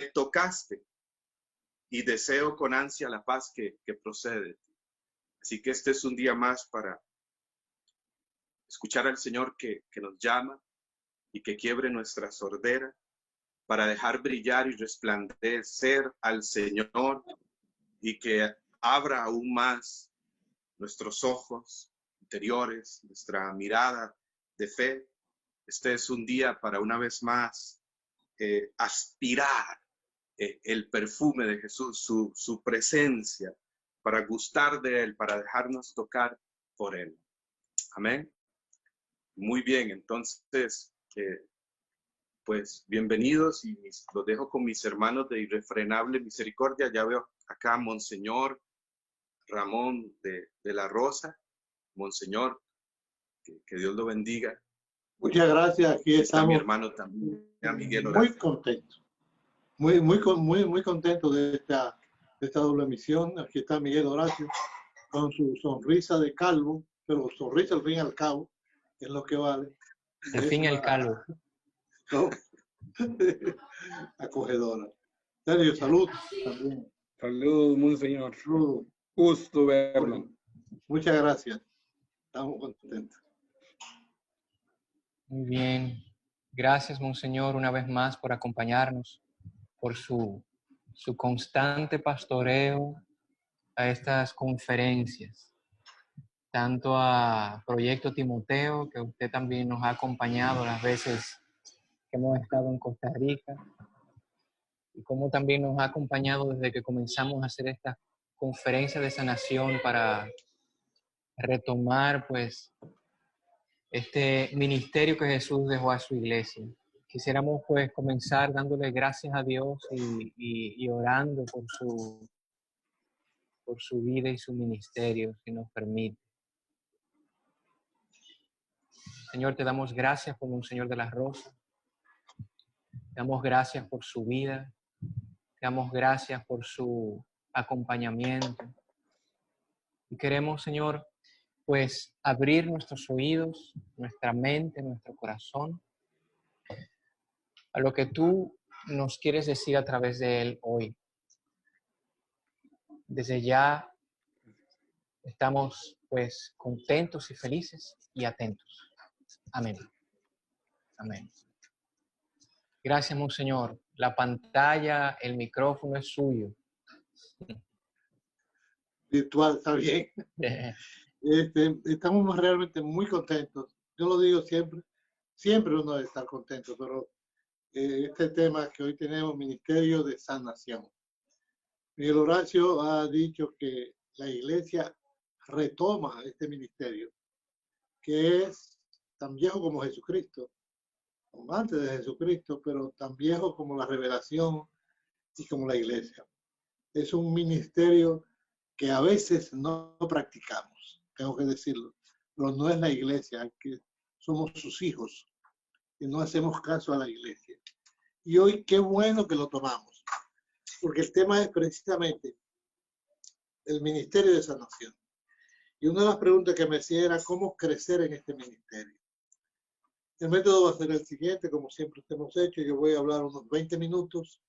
tocaste y deseo con ansia la paz que procede de ti. Así que este es un día más para escuchar al Señor que nos llama y que quiebre nuestra sordera, para dejar brillar y resplandecer al Señor y que abra aún más nuestros ojos interiores, nuestra mirada de fe. Este es un día para una vez más aspirar el perfume de Jesús, su presencia, para gustar de Él, para dejarnos tocar por Él. Amén. Muy bien, entonces, pues bienvenidos y los dejo con mis hermanos de Irrefrenable Misericordia. Ya veo acá a Monseñor Ramón de la Rosa. Monseñor, que Dios lo bendiga. Muchas gracias. Aquí está estamos. Mi hermano también, a Miguel Horacio. Muy contento. Muy contento de esta doble emisión. Aquí está Miguel Horacio con su sonrisa de calvo, pero sonrisa al fin y al cabo es lo que vale. Al fin y al cabo. No. Acogedora. Sergio, salud también. Salud, monseñor. Salud. Gusto verlo. Muchas gracias. Estamos contentos. Muy bien. Gracias, monseñor, una vez más por acompañarnos, por su constante pastoreo a estas conferencias, tanto a Proyecto Timoteo, que usted también nos ha acompañado las veces que hemos estado en Costa Rica, y como también nos ha acompañado desde que comenzamos a hacer esta conferencia de sanación para retomar, pues, este ministerio que Jesús dejó a su iglesia. Quisiéramos, pues, comenzar dándole gracias a Dios y orando por su vida y su ministerio, si nos permite. Señor, te damos gracias por Monseñor de la Rosa. Te damos gracias por su vida. Te damos gracias por su acompañamiento. Y queremos, Señor, pues abrir nuestros oídos, nuestra mente, nuestro corazón a lo que tú nos quieres decir a través de él hoy. Desde ya estamos pues contentos y felices y atentos. Amén. Amén. Gracias, Monseñor. La pantalla, el micrófono es suyo. Virtual, está bien. Estamos realmente muy contentos. Yo lo digo siempre uno debe estar contento, pero este tema que hoy tenemos, Ministerio de Sanación. Miguel Horacio ha dicho que la iglesia retoma este ministerio, que es tan viejo como Jesucristo, o antes de Jesucristo, pero tan viejo como la revelación y como la iglesia. Es un ministerio que a veces no practicamos, tengo que decirlo, pero no es la iglesia, que somos sus hijos y no hacemos caso a la iglesia. Y hoy qué bueno que lo tomamos, porque el tema es precisamente el ministerio de sanación. Y una de las preguntas que me hacía era cómo crecer en este ministerio. El método va a ser el siguiente, como siempre hemos hecho. Yo voy a hablar unos 20 minutos,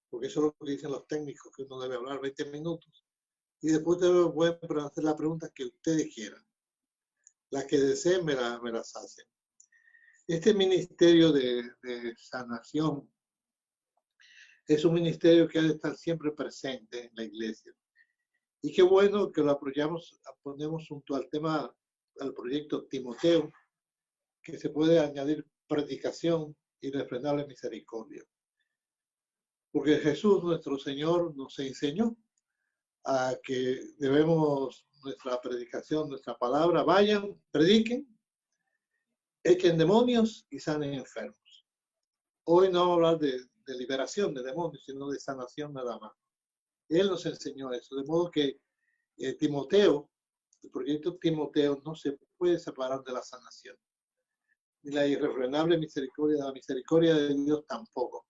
porque eso es lo que dicen los técnicos, que uno debe hablar 20 minutos. Y después te voy a hacer las preguntas que ustedes quieran. Las que deseen me las hacen. Este ministerio de sanación es un ministerio que ha de estar siempre presente en la iglesia. Y qué bueno que lo apoyamos, ponemos junto al tema, al proyecto Timoteo, que se puede añadir predicación y irrefrenable misericordia. Porque Jesús, nuestro Señor, nos enseñó a que debemos nuestra predicación, nuestra palabra, vayan, prediquen, echen demonios y sanen enfermos. Hoy no vamos a hablar de liberación de demonios, sino de sanación nada más. Él nos enseñó eso, de modo que Timoteo, el proyecto Timoteo no se puede separar de la sanación. Ni la irrefrenable misericordia, la misericordia de Dios tampoco.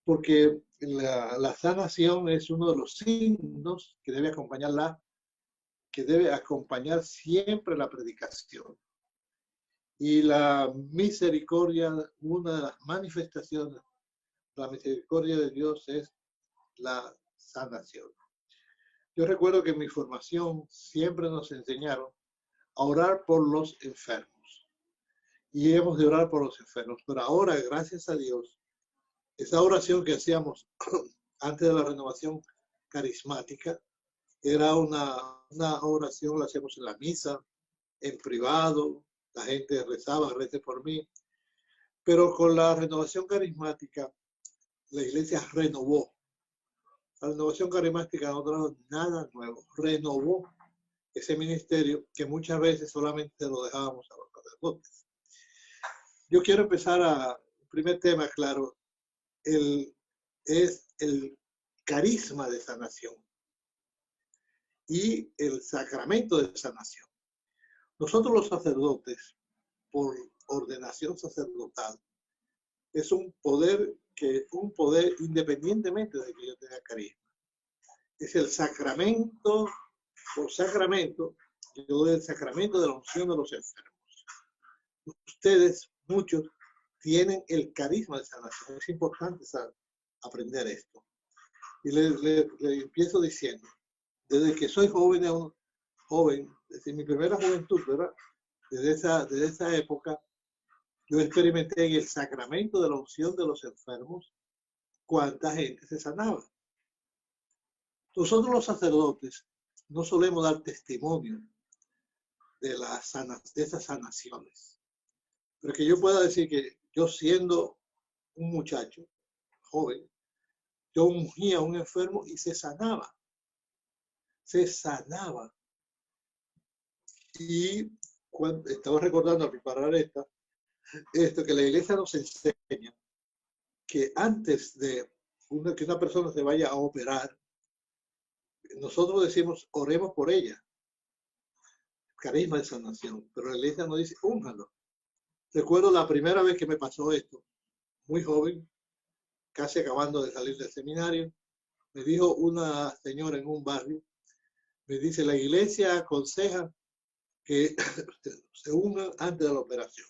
Porque la sanación es uno de los signos que debe acompañar siempre la predicación. Y la misericordia, una de las manifestaciones la misericordia de Dios es la sanación. Yo recuerdo que en mi formación siempre nos enseñaron a orar por los enfermos. Y hemos de orar por los enfermos. Pero ahora, gracias a Dios, esa oración que hacíamos antes de la renovación carismática era una oración, la hacíamos en la misa, en privado, la gente rezaba, rece por mí. Pero con la renovación carismática, la iglesia renovó. La renovación carismática no trajo nada nuevo, renovó ese ministerio que muchas veces solamente lo dejábamos a los sacerdotes. Yo quiero empezar el primer tema, claro, es el carisma de sanación y el sacramento de sanación. Nosotros los sacerdotes, por ordenación sacerdotal, es un poder independientemente de que yo tenga carisma. Es el sacramento, por sacramento, yo doy el sacramento de la unción de los enfermos. Ustedes, muchos, tienen el carisma de sanación. Es importante aprender esto. Y le empiezo diciendo, desde que soy joven, desde mi primera juventud, ¿verdad? Desde esa época, yo experimenté en el sacramento de la unción de los enfermos cuánta gente se sanaba. Nosotros los sacerdotes no solemos dar testimonio de esas sanaciones. Pero que yo pueda decir que yo siendo un muchacho joven, yo ungía a un enfermo y se sanaba. Se sanaba. Y cuando estaba recordando al preparar esto, que la iglesia nos enseña que antes de que una persona se vaya a operar, nosotros decimos, oremos por ella. Carisma de sanación. Pero la iglesia nos dice, úngalo. Recuerdo la primera vez que me pasó esto, muy joven, casi acabando de salir del seminario, me dijo una señora en un barrio, me dice, la iglesia aconseja que se ungan antes de la operación.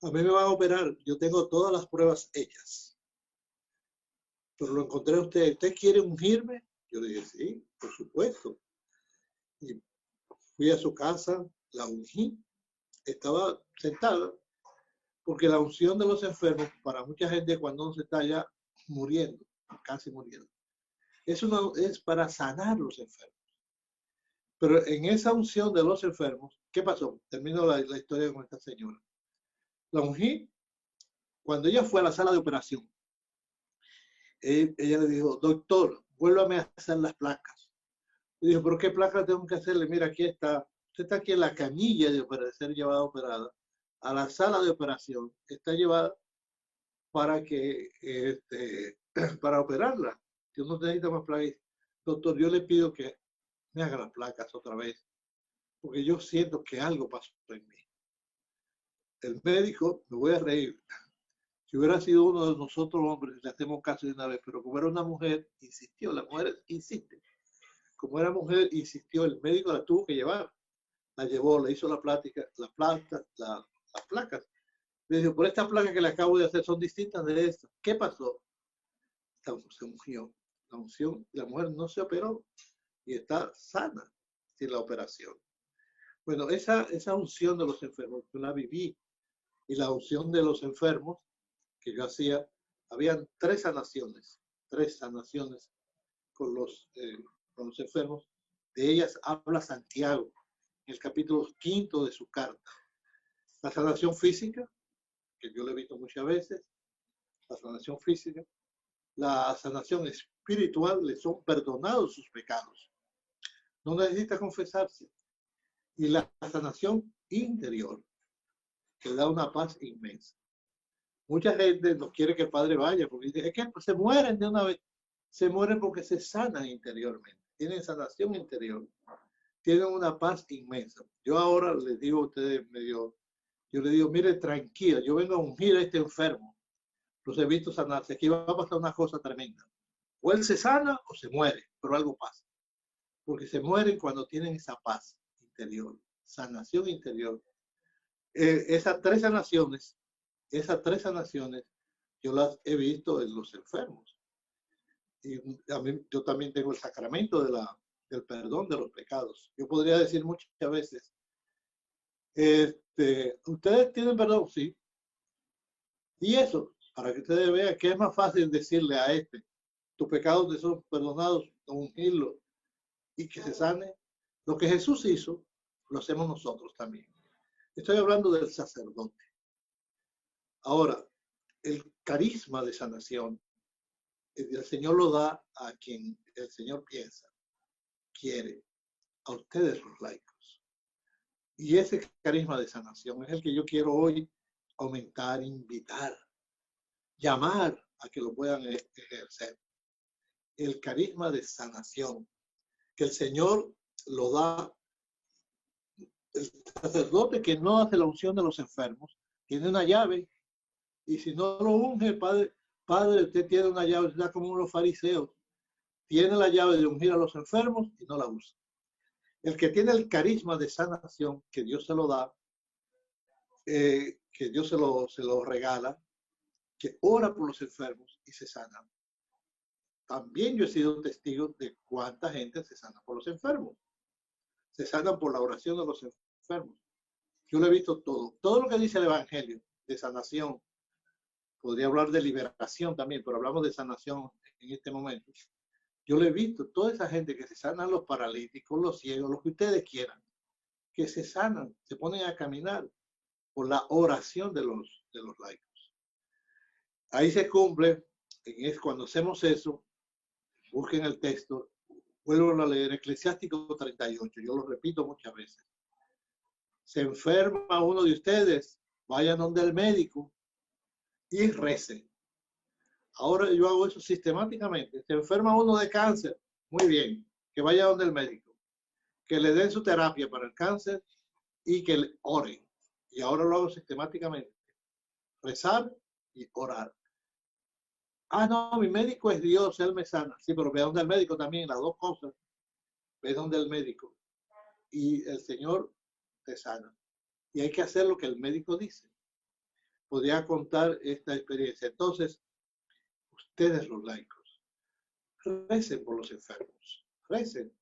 A mí me van a operar, yo tengo todas las pruebas hechas. Pero lo encontré a usted, ¿usted quiere ungirme? Yo le dije, sí, por supuesto. Y fui a su casa, la ungí, estaba sentada, porque la unción de los enfermos, para mucha gente cuando uno se está ya muriendo, casi muriendo, es para sanar los enfermos. Pero en esa unción de los enfermos, ¿qué pasó? Termino la historia con esta señora. La ungí, cuando ella fue a la sala de operación, ella le dijo, doctor, vuélvame a hacer las placas. Le dijo, ¿pero qué placas tengo que hacerle? Mira, aquí está. Usted está aquí en la camilla de ser llevada operada a la sala de operación. Está llevada para para operarla. Yo no necesito más placas. Doctor, yo le pido que me haga las placas otra vez, porque yo siento que algo pasó en mí. El médico, me voy a reír, si hubiera sido uno de nosotros hombres, le hacemos caso de una vez, pero como era una mujer, insistió, la mujer insiste. Como era mujer, insistió, el médico la tuvo que llevar. La llevó, le hizo las placas. Le dijo, por estas placas que le acabo de hacer son distintas de estas. ¿Qué pasó? Se ungió. La unción, la mujer no se operó y está sana sin la operación. Bueno, esa unción de los enfermos, yo la viví. Y la unción de los enfermos que yo hacía, habían tres sanaciones con los enfermos. De ellas habla Santiago en el capítulo 5 de su carta. La sanación física, que yo lo he visto muchas veces, la sanación física, la sanación espiritual, le son perdonados sus pecados. No necesita confesarse. Y la sanación interior, que le da una paz inmensa. Mucha gente no quiere que el padre vaya, porque dice, es que se mueren de una vez. Se mueren porque se sanan interiormente. Tienen sanación interior. Tienen una paz inmensa. Yo ahora les digo a ustedes, yo les digo, mire, tranquila, yo vengo a ungir a este enfermo. Los he visto sanarse. Aquí va a pasar una cosa tremenda. O él se sana o se muere, pero algo pasa. Porque se mueren cuando tienen esa paz interior, sanación interior. Esas tres sanaciones yo las he visto en los enfermos. Y yo también tengo el sacramento del perdón de los pecados. Yo podría decir muchas veces, ¿ustedes tienen perdón? Sí. Y eso, para que ustedes vean que es más fácil decirle a tus pecados te son perdonados, ungirlo y que se sane. Lo que Jesús hizo, lo hacemos nosotros también. Estoy hablando del sacerdote. Ahora, el carisma de sanación, el Señor lo da a quien el Señor piensa, quiere, a ustedes los laicos. Y ese carisma de sanación es el que yo quiero hoy aumentar, invitar, llamar a que lo puedan ejercer. El carisma de sanación, que el Señor lo da. El sacerdote que no hace la unción de los enfermos tiene una llave, y si no lo unge, padre, usted tiene una llave, está como los fariseos, tiene la llave de ungir a los enfermos y no la usa. El que tiene el carisma de sanación, que Dios se lo da, que Dios se lo regala, que ora por los enfermos y se sana. También yo he sido testigo de cuánta gente se sana por los enfermos. Se sanan por la oración de los enfermos. Yo lo he visto todo. Todo lo que dice el Evangelio de sanación. Podría hablar de liberación también, pero hablamos de sanación en este momento. Yo lo he visto, toda esa gente que se sanan, los paralíticos, los ciegos, los que ustedes quieran, que se sanan, se ponen a caminar por la oración de los laicos. Ahí se cumple, cuando hacemos eso, busquen el texto, vuelvo a leer, Eclesiástico 38, yo lo repito muchas veces. Se enferma uno de ustedes, vayan donde el médico y recen. Ahora yo hago eso sistemáticamente. Se enferma uno de cáncer, muy bien, que vaya donde el médico, que le den su terapia para el cáncer y que le oren. Y ahora lo hago sistemáticamente. Rezar y orar. Ah, no, mi médico es Dios, Él me sana. Sí, pero ve donde el médico también, las dos cosas. Ve donde el médico. Y el Señor te sana. Y hay que hacer lo que el médico dice. Podría contar esta experiencia. Entonces, ustedes los laicos, recen por los enfermos. Recen.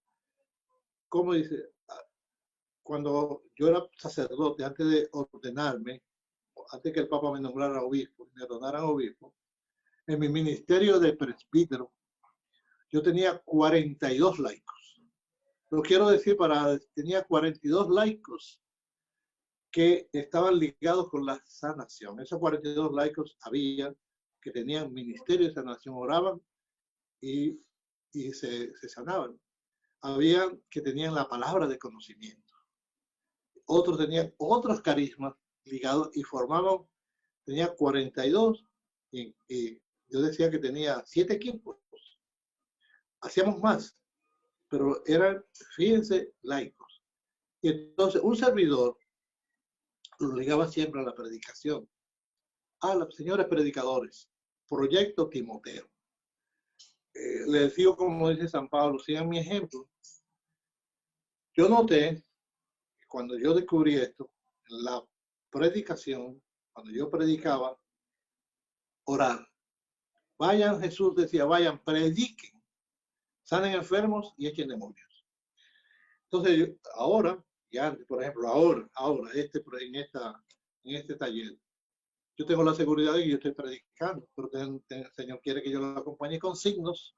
Como dice, cuando yo era sacerdote, antes de ordenarme, antes que el Papa me nombrara obispo, me ordenaran obispo, en mi ministerio de presbítero, yo tenía 42 laicos. Lo quiero decir tenía 42 laicos que estaban ligados con la sanación. Esos 42 laicos había que tenían ministerio de sanación, oraban y se sanaban. Había que tenían la palabra de conocimiento. Otros tenían otros carismas ligados y formaban, tenía 42 y yo decía que tenía 7 equipos. Hacíamos más, pero eran, fíjense, laicos. Y entonces un servidor lo ligaba siempre a la predicación. A los señores predicadores, Proyecto Timoteo. Les digo como dice San Pablo, sigan mi ejemplo. Yo noté, cuando yo descubrí esto, la predicación, cuando yo predicaba, orar. Vayan, Jesús decía, vayan, prediquen, sanen enfermos y echen demonios. Entonces, ahora, ya, por ejemplo, ahora, en este taller, yo tengo la seguridad de que yo estoy predicando, pero el Señor quiere que yo lo acompañe con signos.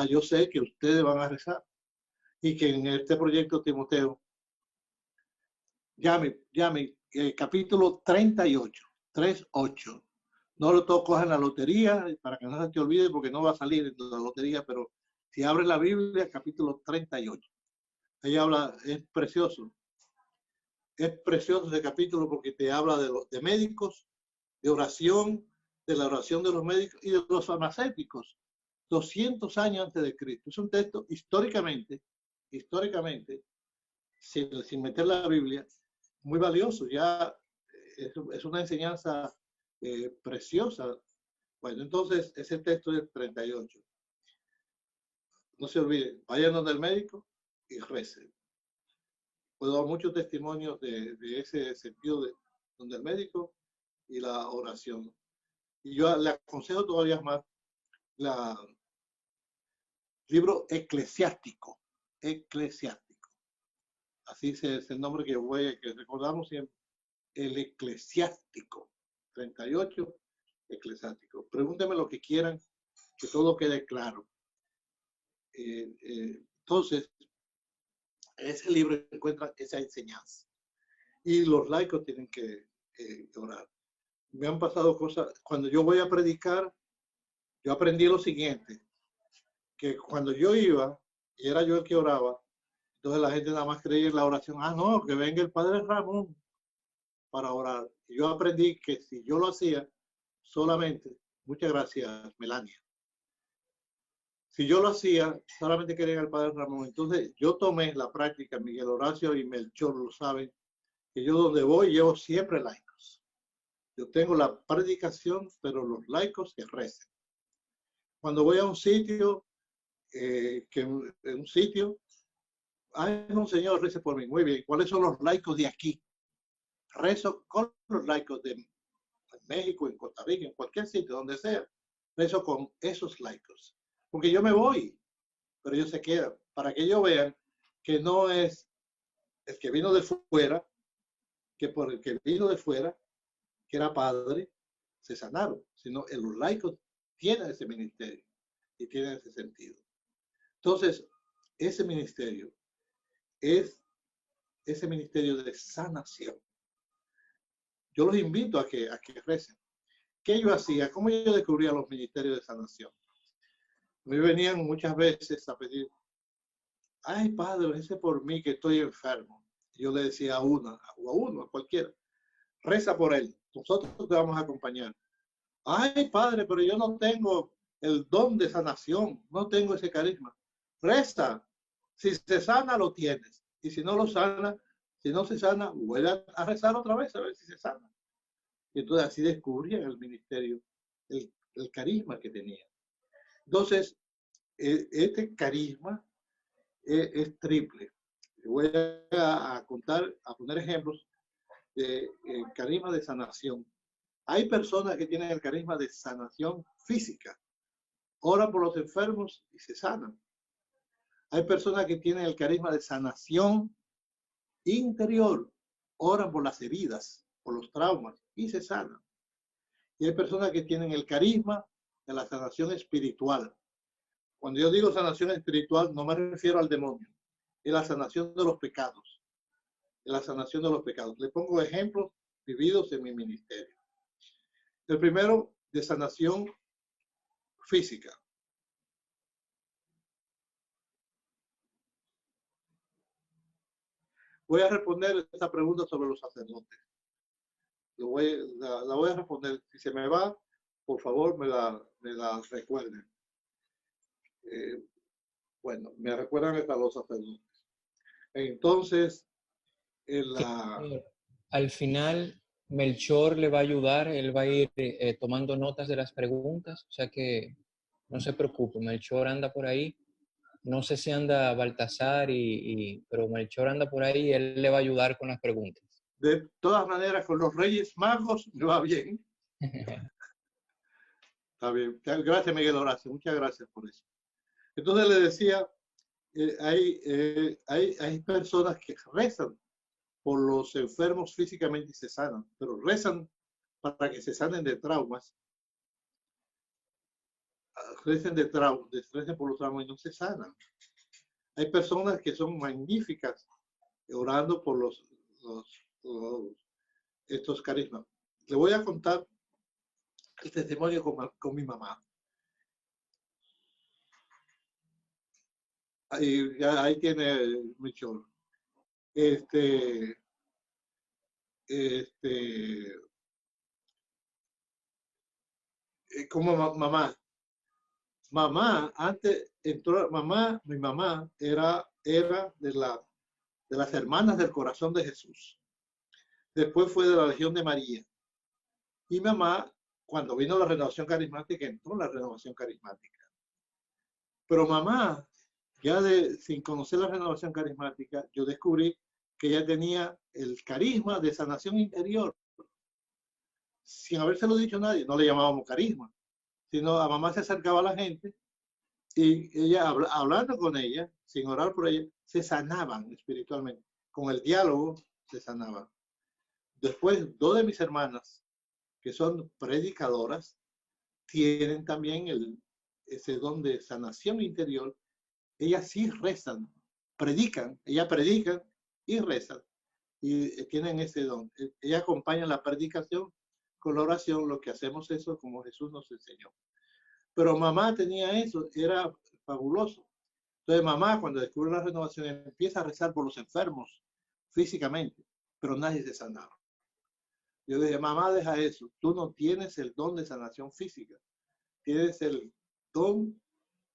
Yo sé que ustedes van a rezar y que en este proyecto Timoteo, llame, capítulo 38, 38. No lo toco en la lotería para que no se te olvide porque no va a salir en la lotería, pero si abres la Biblia, capítulo 38. Ahí habla, es precioso ese capítulo porque te habla de médicos, de oración, de la oración de los médicos y de los farmacéuticos, 200 años antes de Cristo. Es un texto históricamente, sin meter la Biblia, muy valioso. Ya es una enseñanza preciosa. Bueno, entonces ese texto es 38. No se olviden, vayan donde el médico y recen. Puedo dar muchos testimonios de ese sentido de donde el médico y la oración. Y yo le aconsejo todavía más el libro eclesiástico. Así es el nombre que recordamos siempre. El eclesiástico. 38, eclesiástico. Pregúntenme lo que quieran, que todo quede claro. Entonces, ese libro encuentra esa enseñanza. Y los laicos tienen que orar. Me han pasado cosas. Cuando yo voy a predicar, yo aprendí lo siguiente, que cuando yo iba, y era yo el que oraba, entonces la gente nada más creía en la oración. Ah, no, que venga el Padre Ramón para orar. Y yo aprendí que si yo lo hacía solamente, muchas gracias, Melania. Si yo lo hacía, solamente quería al Padre Ramón. Entonces yo tomé la práctica, Miguel Horacio y Melchor lo saben, que yo donde voy llevo siempre laicos. Yo tengo la predicación, pero los laicos que recen. Cuando voy a un sitio, ay, no, señor, rece por mí. Muy bien. ¿Cuáles son los laicos de aquí? Rezo con los laicos de México, en Costa Rica, en cualquier sitio, donde sea. Rezo con esos laicos. Porque yo me voy, pero ellos se quedan. Para que ellos vean que no es el que vino de fuera, que por el que vino de fuera, que era padre, se sanaron, sino los laicos tienen ese ministerio y tienen ese sentido. Entonces, ese ministerio es ese ministerio de sanación. Yo los invito a que recen. ¿Qué yo hacía? ¿Cómo yo descubría los ministerios de sanación? Me venían muchas veces a pedir, ay, padre, rece por mí que estoy enfermo. Yo le decía a cualquiera, reza por él, nosotros te vamos a acompañar. Ay, padre, pero yo no tengo el don de sanación, no tengo ese carisma. Reza, si se sana lo tienes, y si no lo sana, si no se sana, vuelve a rezar otra vez a ver si se sana. Y entonces así descubrían el ministerio, el carisma que tenía. Entonces, este carisma es triple. Voy a contar, a poner ejemplos de carisma de sanación. Hay personas que tienen el carisma de sanación física, oran por los enfermos y se sanan. Hay personas que tienen el carisma de sanación interior, oran por las heridas, por los traumas y se sanan. Y hay personas que tienen el carisma de la sanación espiritual. Cuando yo digo sanación espiritual, no me refiero al demonio, es la sanación de los pecados. Es la sanación de los pecados. Le pongo ejemplos vividos en mi ministerio. El primero, de sanación física. Voy a responder esta pregunta sobre los sacerdotes. La voy a responder. Si se me va, por favor, me la recuerden. Bueno, me recuerdan hasta los sacerdotes. Entonces, al final, Melchor le va a ayudar, él va a ir tomando notas de las preguntas, o sea que no se preocupe, Melchor anda por ahí. No sé si anda Baltasar, pero Melchor anda por ahí y él le va a ayudar con las preguntas. De todas maneras, con los Reyes Magos me va bien. Está bien. Gracias, Miguel Horacio. Muchas gracias por eso. Entonces le decía, hay personas que rezan por los enfermos físicamente y se sanan, pero rezan para que se sanen de traumas. Recen por los traumas y no se sanan. Hay personas que son magníficas orando por estos carismas. Le voy a contar el testimonio con mi mamá. Ahí tiene Michol. Como mamá. Mamá, antes entró, mi mamá era de las hermanas del corazón de Jesús. Después fue de la Legión de María. Y mamá, cuando vino la renovación carismática, entró en la renovación carismática. Pero mamá, sin conocer la renovación carismática, yo descubrí que ella tenía el carisma de sanación interior. sin habérselo dicho a nadie, no le llamábamos carisma, sino a mamá se acercaba a la gente y ella, hablando con ella, sin orar por ella, se sanaban espiritualmente. Con el diálogo se sanaban. Después, dos de mis hermanas, que son predicadoras, tienen también ese don de sanación interior. Ellas sí rezan, predican, ellas predican y rezan. Y tienen ese don. Ellas acompañan la predicación con la oración, lo que hacemos eso como Jesús nos enseñó. Pero mamá tenía eso, era fabuloso. Entonces mamá, cuando descubre la renovación, empieza a rezar por los enfermos físicamente, pero nadie se sanaba. Yo dije, mamá, deja eso, tú no tienes el don de sanación física, tienes el don,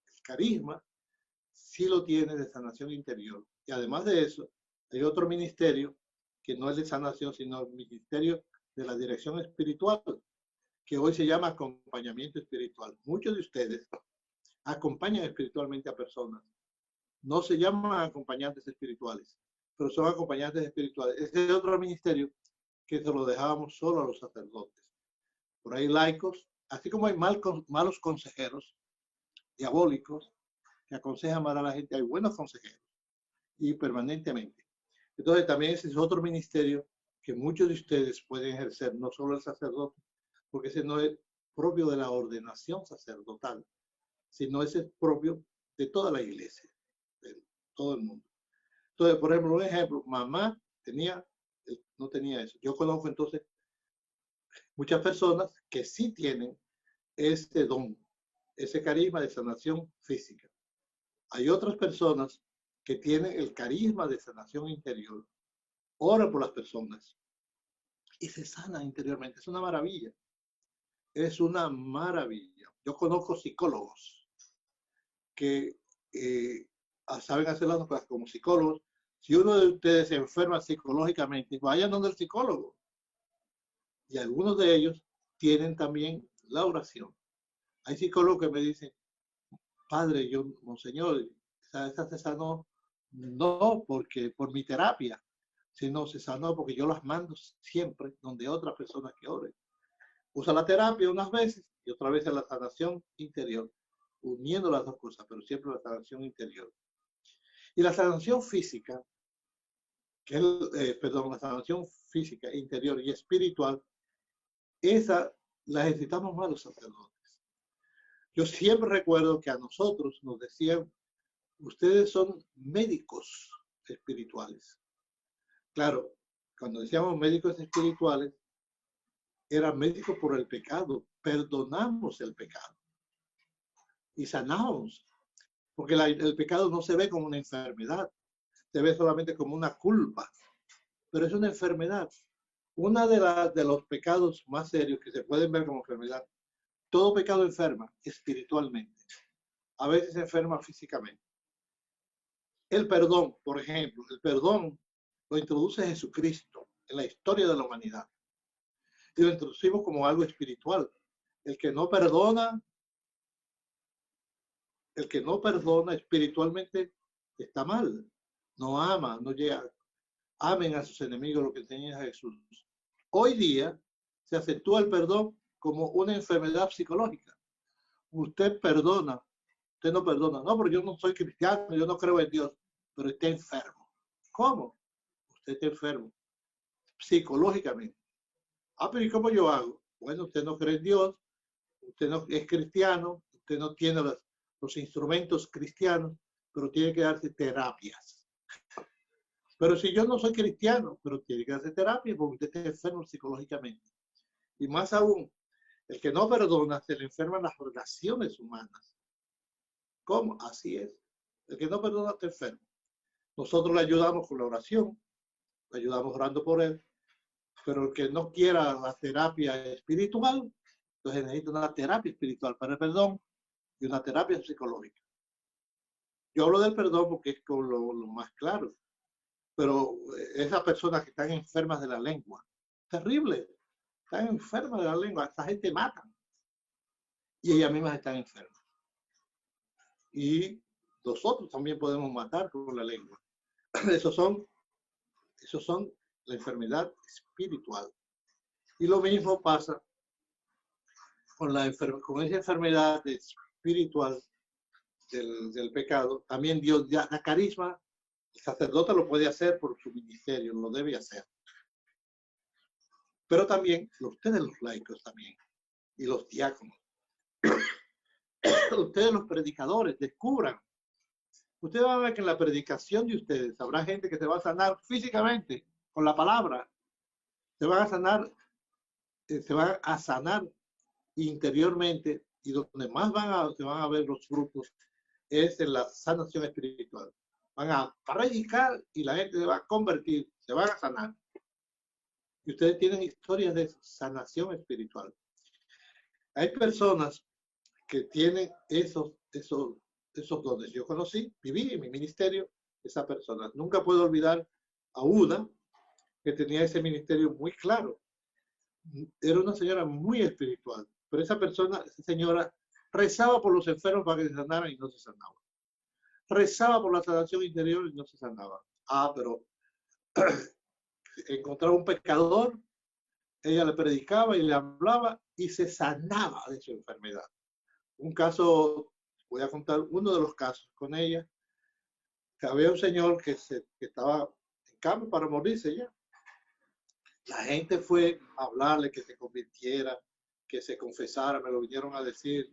el carisma, sí lo tienes de sanación interior. Y además de eso, hay otro ministerio que no es de sanación, sino el ministerio de la dirección espiritual, que hoy se llama acompañamiento espiritual. Muchos de ustedes acompañan espiritualmente a personas. No se llaman acompañantes espirituales, pero son acompañantes espirituales. Ese es otro ministerio que se lo dejábamos solo a los sacerdotes. Por ahí laicos, así como hay malos consejeros diabólicos que aconsejan mal a la gente, hay buenos consejeros y permanentemente. Entonces también ese es otro ministerio que muchos de ustedes pueden ejercer, no solo el sacerdote, porque ese no es propio de la ordenación sacerdotal, sino ese es propio de toda la iglesia, de todo el mundo. Entonces, por ejemplo, un ejemplo, mamá no tenía eso. Yo conozco entonces muchas personas que sí tienen este don, ese carisma de sanación física. Hay otras personas que tienen el carisma de sanación interior, oran por las personas y se sanan interiormente. Es una maravilla. Es una maravilla. Yo conozco psicólogos que saben hacer las cosas como psicólogos. Si uno de ustedes se enferma psicológicamente, vayan donde el psicólogo. Y algunos de ellos tienen también la oración. Hay psicólogos que me dicen, padre, monseñor, esa se sanó no porque por mi terapia, sino se sanó porque yo las mando siempre donde otras personas que oren. Usa la terapia unas veces y otra vez la sanación interior, uniendo las dos cosas, pero siempre la sanación interior. Y la sanación física, la sanación física, interior y espiritual, esa la necesitamos más los sacerdotes. Yo siempre recuerdo que a nosotros nos decían, ustedes son médicos espirituales. Claro, cuando decíamos médicos espirituales, eran médicos por el pecado, perdonamos el pecado y sanamos, porque el pecado no se ve como una enfermedad, se ve solamente como una culpa, pero es una enfermedad. Una de los pecados más serios que se pueden ver como enfermedad, todo pecado enferma espiritualmente, a veces enferma físicamente. El perdón, por ejemplo, el perdón lo introduce Jesucristo en la historia de la humanidad. Y lo introducimos como algo espiritual. El que no perdona espiritualmente está mal. No ama, no llega. Amen a sus enemigos, lo que enseña Jesús. Hoy día se aceptúa el perdón como una enfermedad psicológica. Usted perdona, usted no perdona. No, pero yo no soy cristiano, yo no creo en Dios, pero está enfermo. ¿Cómo? Usted está enfermo psicológicamente. Ah, pero ¿y cómo yo hago? Bueno, usted no cree en Dios, usted no es cristiano, usted no tiene los instrumentos cristianos, pero tiene que darse terapias. Pero si yo no soy cristiano, pero tiene que darse terapia porque usted está enfermo psicológicamente. Y más aún, el que no perdona se le enferman las relaciones humanas. ¿Cómo? Así es. El que no perdona está enfermo. Nosotros le ayudamos con la oración, le ayudamos orando por él, pero el que no quiera la terapia espiritual, entonces necesita una terapia espiritual para el perdón y una terapia psicológica. Yo hablo del perdón porque es con lo más claro, pero esas personas que están enfermas de la lengua, terrible, están enfermas de la lengua, esta gente mata y ellas mismas están enfermas. Y nosotros también podemos matar con la lengua. Esos son la enfermedad espiritual. Y lo mismo pasa con, con esa enfermedad espiritual del pecado. También Dios da carisma. El sacerdote lo puede hacer por su ministerio, lo debe hacer. Pero también ustedes los laicos también, y los diáconos. Ustedes los predicadores, descubran. Ustedes van a ver que en la predicación de ustedes habrá gente que se va a sanar físicamente con la palabra. Se van a sanar interiormente, y donde más se van a ver los frutos es en la sanación espiritual. Van a predicar y la gente se va a convertir, se van a sanar. Y ustedes tienen historias de sanación espiritual. Hay personas que tienen esos dones. Yo conocí, viví en mi ministerio esa persona. Nunca puedo olvidar a una que tenía ese ministerio muy claro. Era una señora muy espiritual, pero esa señora rezaba por los enfermos para que se sanaran y no se sanaba. Rezaba por la sanación interior y no se sanaba. Pero encontraba un pecador, ella le predicaba y le hablaba y se sanaba de su enfermedad. Un caso, voy a contar uno de los casos con ella, que había un señor que estaba en cama para morirse ya. La gente fue a hablarle que se convirtiera, que se confesara, me lo vinieron a decir,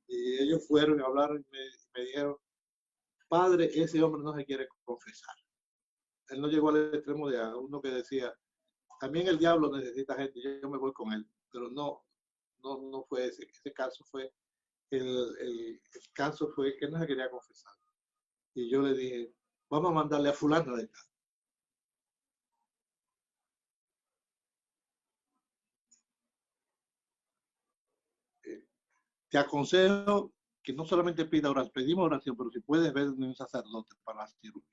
y ellos fueron y hablaron y me dijeron, padre, ese hombre no se quiere confesar. Él no llegó al extremo de uno que decía, también el diablo necesita gente, yo me voy con él, pero no fue ese. Ese caso fue, el caso fue que no se quería confesar. Y yo le dije, vamos a mandarle a fulano de tal. Te aconsejo que no solamente pida oración, pedimos oración, pero si puedes ver un sacerdote para la cirugía.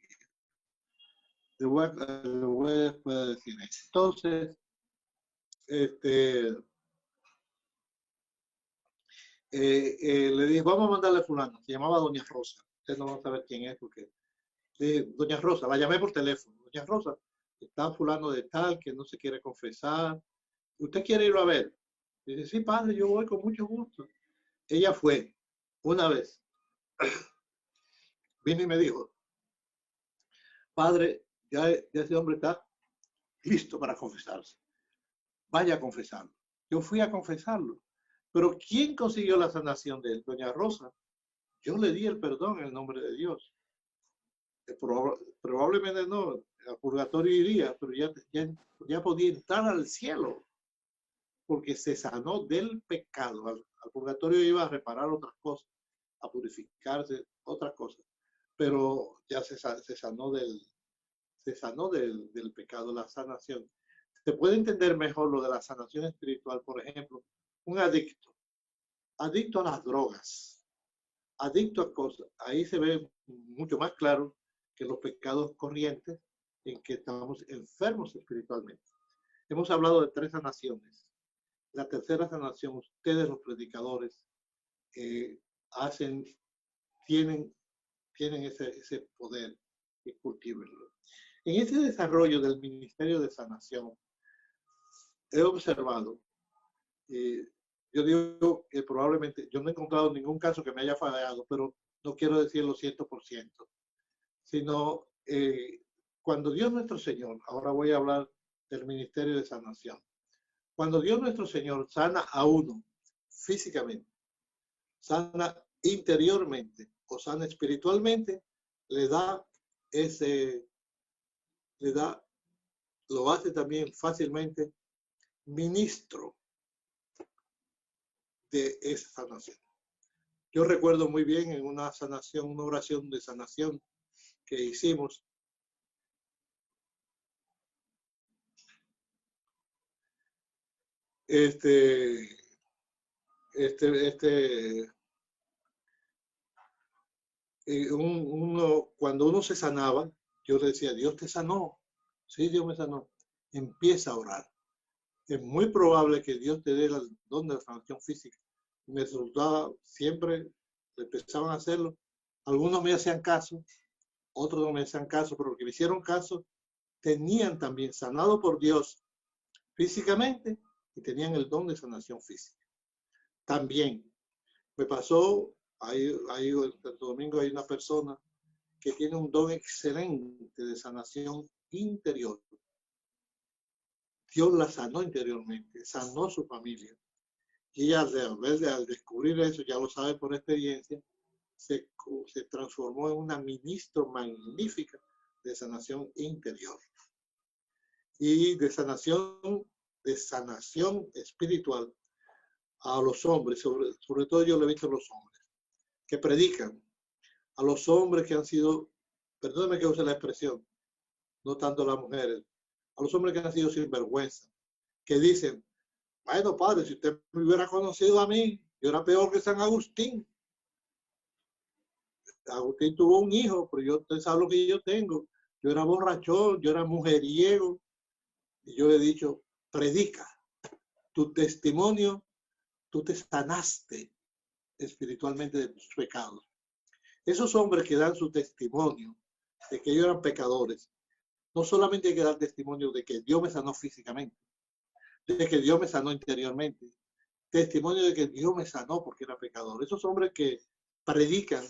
Le voy a decir esto. Entonces, le dije, vamos a mandarle a fulano. Se llamaba Doña Rosa. Ustedes no van a saber quién es porque... Doña Rosa, la llamé por teléfono. Doña Rosa, está fulano de tal que no se quiere confesar. ¿Usted quiere irlo a ver? Dice, sí, padre, yo voy con mucho gusto. Ella fue una vez. Vino y me dijo, padre, ya ese hombre está listo para confesarse. Vaya a confesarlo. Yo fui a confesarlo. Pero ¿quién consiguió la sanación de él? Doña Rosa. Yo le di el perdón en el nombre de Dios. Probablemente no, al purgatorio iría, pero ya podía entrar al cielo, porque se sanó del pecado. Al purgatorio iba a reparar otras cosas, a purificarse, otras cosas, pero ya se sanó del pecado, la sanación. Se puede entender mejor lo de la sanación espiritual, por ejemplo, un adicto a las drogas, adicto a cosas, ahí se ve mucho más claro que los pecados corrientes en que estamos enfermos espiritualmente. Hemos hablado de 3 sanaciones. La tercera sanación, ustedes los predicadores tienen ese poder y cultívenlo. En ese desarrollo del ministerio de sanación, he observado, yo digo que probablemente, yo no he encontrado ningún caso que me haya fallado, pero no quiero decirlo 100%, sino cuando Dios nuestro Señor, ahora voy a hablar del ministerio de sanación, cuando Dios nuestro Señor sana a uno físicamente, sana interiormente o sana espiritualmente, lo hace también fácilmente ministro de esa sanación. Yo recuerdo muy bien en una oración de sanación que hicimos, cuando uno se sanaba, yo le decía, Dios te sanó. Sí, Dios me sanó. Empieza a orar. Es muy probable que Dios te dé el don de la sanación física. Me resultaba, siempre empezaban a hacerlo. Algunos me hacían caso, otros no me hacían caso, pero los que me hicieron caso tenían también sanado por Dios físicamente y tenían el don de sanación física. También me pasó, ahí en Santo Domingo hay una persona que tiene un don excelente de sanación interior. Dios la sanó interiormente, sanó su familia. Y ella, al descubrir eso, ya lo sabe por experiencia, se transformó en una ministra magnífica de sanación interior y de sanación espiritual a los hombres, sobre todo yo lo he visto a los hombres, que predican, a los hombres que han sido, perdóneme que use la expresión, no tanto a las mujeres, a los hombres que han sido sinvergüenza, que dicen, bueno, padre, si usted me hubiera conocido a mí, yo era peor que San Agustín. Agustín tuvo un hijo, pero usted sabe lo que yo tengo. Yo era borrachón, yo era mujeriego. Y yo he dicho, predica. Tu testimonio, tú te sanaste espiritualmente de tus pecados. Esos hombres que dan su testimonio de que ellos eran pecadores, no solamente hay que dar testimonio de que Dios me sanó físicamente, de que Dios me sanó interiormente, testimonio de que Dios me sanó porque era pecador. Esos hombres que predican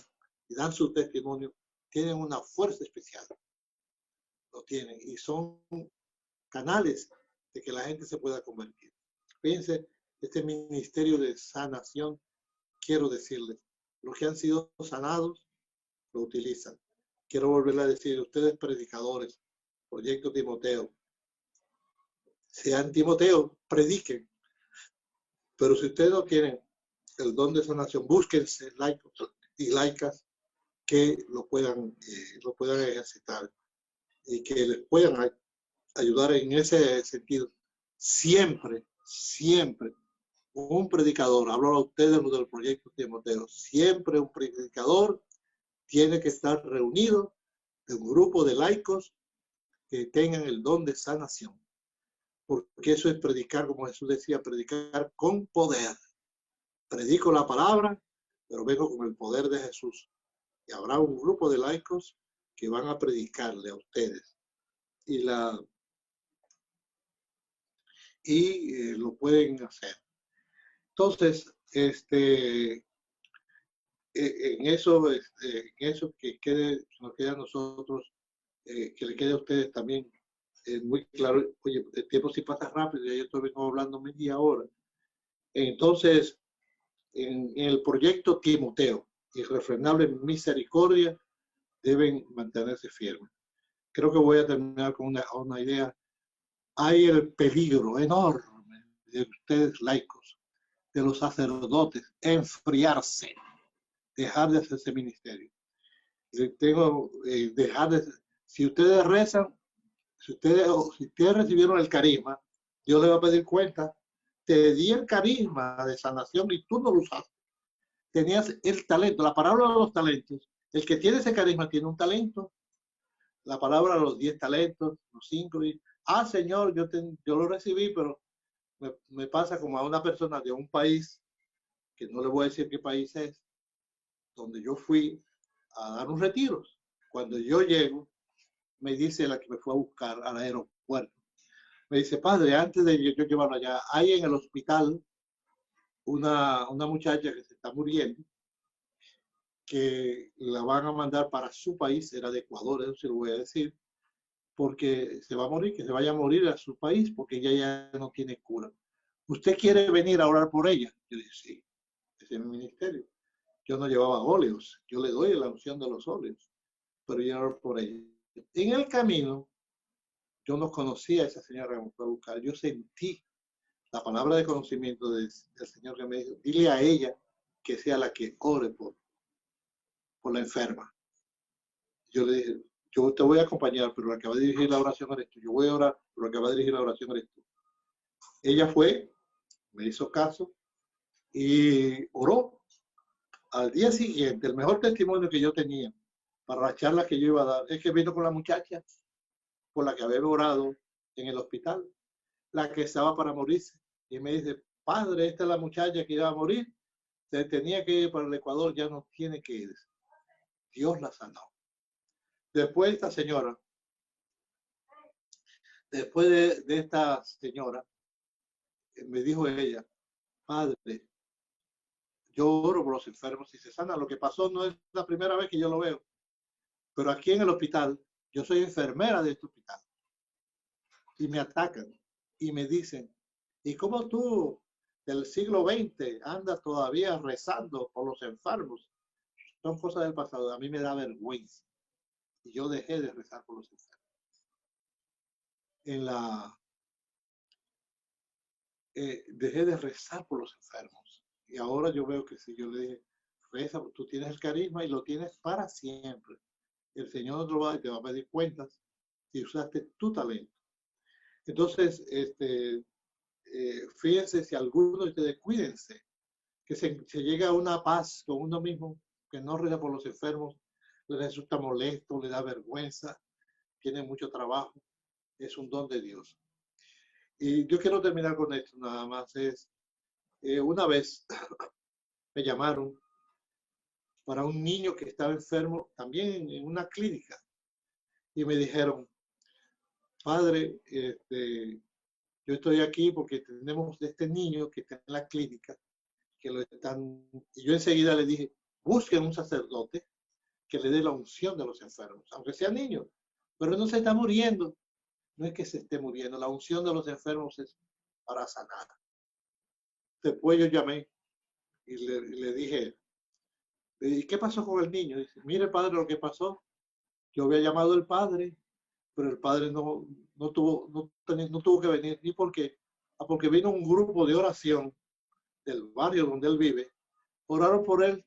y dan su testimonio tienen una fuerza especial. Lo tienen y son canales de que la gente se pueda convertir. Fíjense, este ministerio de sanación, quiero decirles, los que han sido sanados lo utilizan. Quiero volverle a decir, ustedes predicadores, Proyecto Timoteo, sean Timoteo, prediquen. Pero si ustedes no tienen el don de sanación, búsquense laicos y laicas que lo puedan ejercitar y que les puedan ayudar en ese sentido. Siempre, siempre, un predicador, hablo a ustedes del Proyecto Timoteo, siempre un predicador tiene que estar reunido en un grupo de laicos que tengan el don de sanación. Porque eso es predicar, como Jesús decía, predicar con poder. Predico la palabra, pero vengo con el poder de Jesús. Y habrá un grupo de laicos que van a predicarle a ustedes. Y lo pueden hacer. Entonces, en eso que nos queda a nosotros, que le quede a ustedes también muy claro. Oye, el tiempo sí pasa rápido, ya yo estoy hablando media hora. Entonces, en el proyecto Timoteo, irrefrenable misericordia, deben mantenerse firmes. Creo que voy a terminar con una idea. Hay el peligro enorme de ustedes laicos, de los sacerdotes, enfriarse, dejar de hacer ese ministerio. Si ustedes rezan, si ustedes recibieron el carisma, Dios les va a pedir cuenta. Te di el carisma de sanación y tú no lo usaste. Tenías el talento, la palabra de los talentos. El que tiene ese carisma tiene un talento. La palabra de los 10 talentos, los 5. Señor, yo lo recibí, pero me pasa como a una persona de un país, que no le voy a decir qué país es, donde yo fui a dar un retiro. Cuando yo llego, me dice la que me fue a buscar al aeropuerto, me dice, padre, antes de yo llevarlo allá, hay en el hospital una muchacha que se está muriendo, que la van a mandar para su país, era de Ecuador, eso sí lo voy a decir, porque se va a morir, que se vaya a morir a su país, porque ella ya no tiene cura. ¿Usted quiere venir a orar por ella? Yo dije, sí, ese es mi ministerio. Yo no llevaba óleos, yo le doy la unción de los óleos, pero yo oro por ella. En el camino, yo no conocía a esa señora que me fue a buscar, yo sentí la palabra de conocimiento del Señor que me dijo, dile a ella que sea la que ore por la enferma. Yo le dije, yo te voy a acompañar, pero la que va a dirigir la oración eres tú. Yo voy a orar, pero la que va a dirigir la oración eres tú. Ella fue, me hizo caso y oró. Al día siguiente, el mejor testimonio que yo tenía para la charla que yo iba a dar es que vino con la muchacha por la que había orado en el hospital, la que estaba para morirse. Y me dice, padre, esta es la muchacha que iba a morir, se tenía que ir para el Ecuador, ya no tiene que ir. Dios la sanó. Después esta señora, después de esta señora, me dijo ella, padre, yo oro por los enfermos y se sanan. Lo que pasó no es la primera vez que yo lo veo, pero aquí en el hospital, yo soy enfermera de este hospital y me atacan y me dicen, ¿y cómo tú del siglo XX andas todavía rezando por los enfermos? Son cosas del pasado. A mí me da vergüenza y yo dejé de rezar por los enfermos. Dejé de rezar por los enfermos. Y ahora yo veo que si yo le dije, reza, tú tienes el carisma y lo tienes para siempre. El Señor no te va, te va a pedir cuentas si usaste tu talento. Entonces, fíjense, si alguno de ustedes, cuídense, que se llega a una paz con uno mismo, que no reza por los enfermos, le resulta molesto, le da vergüenza, tiene mucho trabajo, es un don de Dios. Y yo quiero terminar con esto, nada más es, una vez me llamaron para un niño que estaba enfermo también en una clínica y me dijeron, padre, yo estoy aquí porque tenemos este niño que está en la clínica, que lo están, y yo enseguida le dije, busquen un sacerdote que le dé la unción de los enfermos, aunque sea niño, pero no se está muriendo, no es que se esté muriendo, la unción de los enfermos es para sanar. Después yo llamé y le dije, ¿y qué pasó con el niño? Dice, mire padre, lo que pasó, yo había llamado al padre, pero el padre no tuvo que venir, ni porque vino un grupo de oración del barrio donde él vive, oraron por él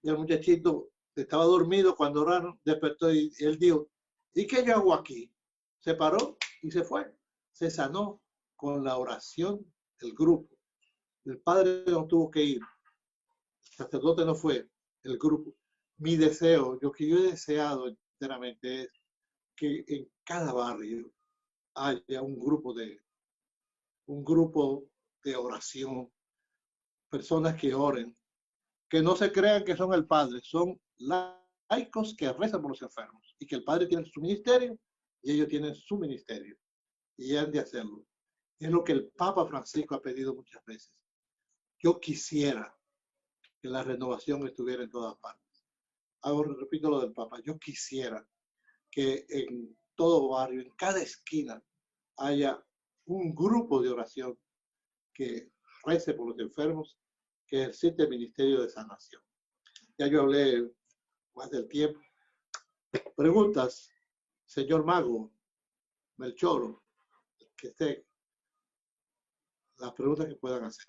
y el muchachito estaba dormido cuando oraron, despertó y él dijo, ¿y qué yo hago aquí? Se paró y se fue, se sanó con la oración del grupo. El padre no tuvo que ir, el sacerdote no fue, el grupo. Mi deseo, lo que yo he deseado enteramente es que en cada barrio haya un grupo de oración, personas que oren, que no se crean que son el padre, son laicos que rezan por los enfermos y que el padre tiene su ministerio y ellos tienen su ministerio y han de hacerlo. Es lo que el Papa Francisco ha pedido muchas veces. Yo quisiera que la renovación estuviera en todas partes. Ahora repito lo del Papa, yo quisiera que en todo barrio, en cada esquina, haya un grupo de oración que rece por los enfermos, que ejercite el ministerio de sanación. Ya yo hablé más del tiempo. Preguntas, señor Mago, Melchor, que esté, las preguntas que puedan hacer.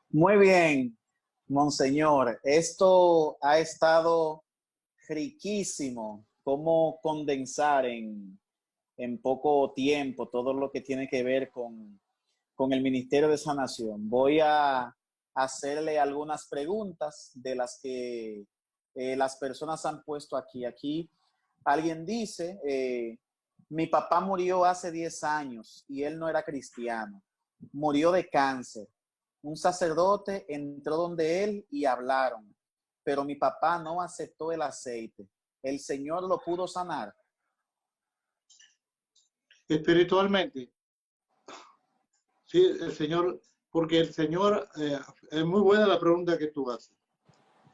Muy bien, Monseñor. Esto ha estado riquísimo. Cómo condensar en poco tiempo todo lo que tiene que ver con el Ministerio de Sanación. Voy a hacerle algunas preguntas de las que las personas han puesto aquí. Aquí alguien dice, mi papá murió hace 10 años y él no era cristiano. Murió de cáncer. Un sacerdote entró donde él y hablaron, pero mi papá no aceptó el aceite. ¿El Señor lo pudo sanar? Espiritualmente, sí, el Señor, porque el Señor, es muy buena la pregunta que tú haces.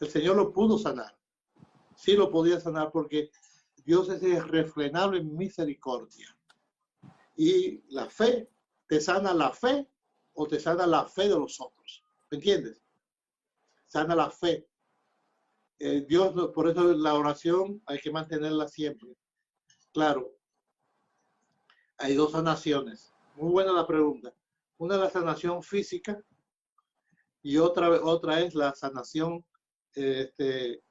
El Señor lo pudo sanar. Sí lo podía sanar porque Dios es irrefrenable en misericordia. Y la fe, te sana la fe o te sana la fe de los otros. ¿Me entiendes? Sana la fe. Dios, por eso la oración hay que mantenerla siempre. Claro, hay dos sanaciones. Muy buena la pregunta. Una es la sanación física y otra es la sanación de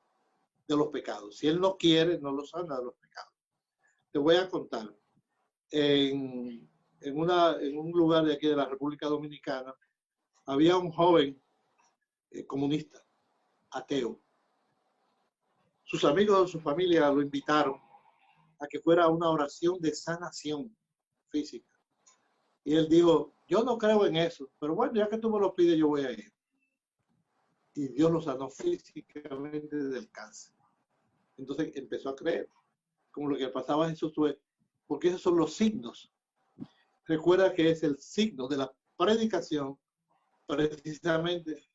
los pecados. Si Él no quiere, no lo sana de los pecados. Te voy a contar. En un lugar de aquí de la República Dominicana había un joven comunista, ateo. Sus amigos, su familia lo invitaron a que fuera a una oración de sanación física. Y él dijo, yo no creo en eso, pero bueno, ya que tú me lo pides, yo voy a ir. Y Dios lo sanó físicamente del cáncer. Entonces empezó a creer, como lo que pasaba a Jesús, porque esos son los signos. Recuerda que es el signo de la predicación precisamente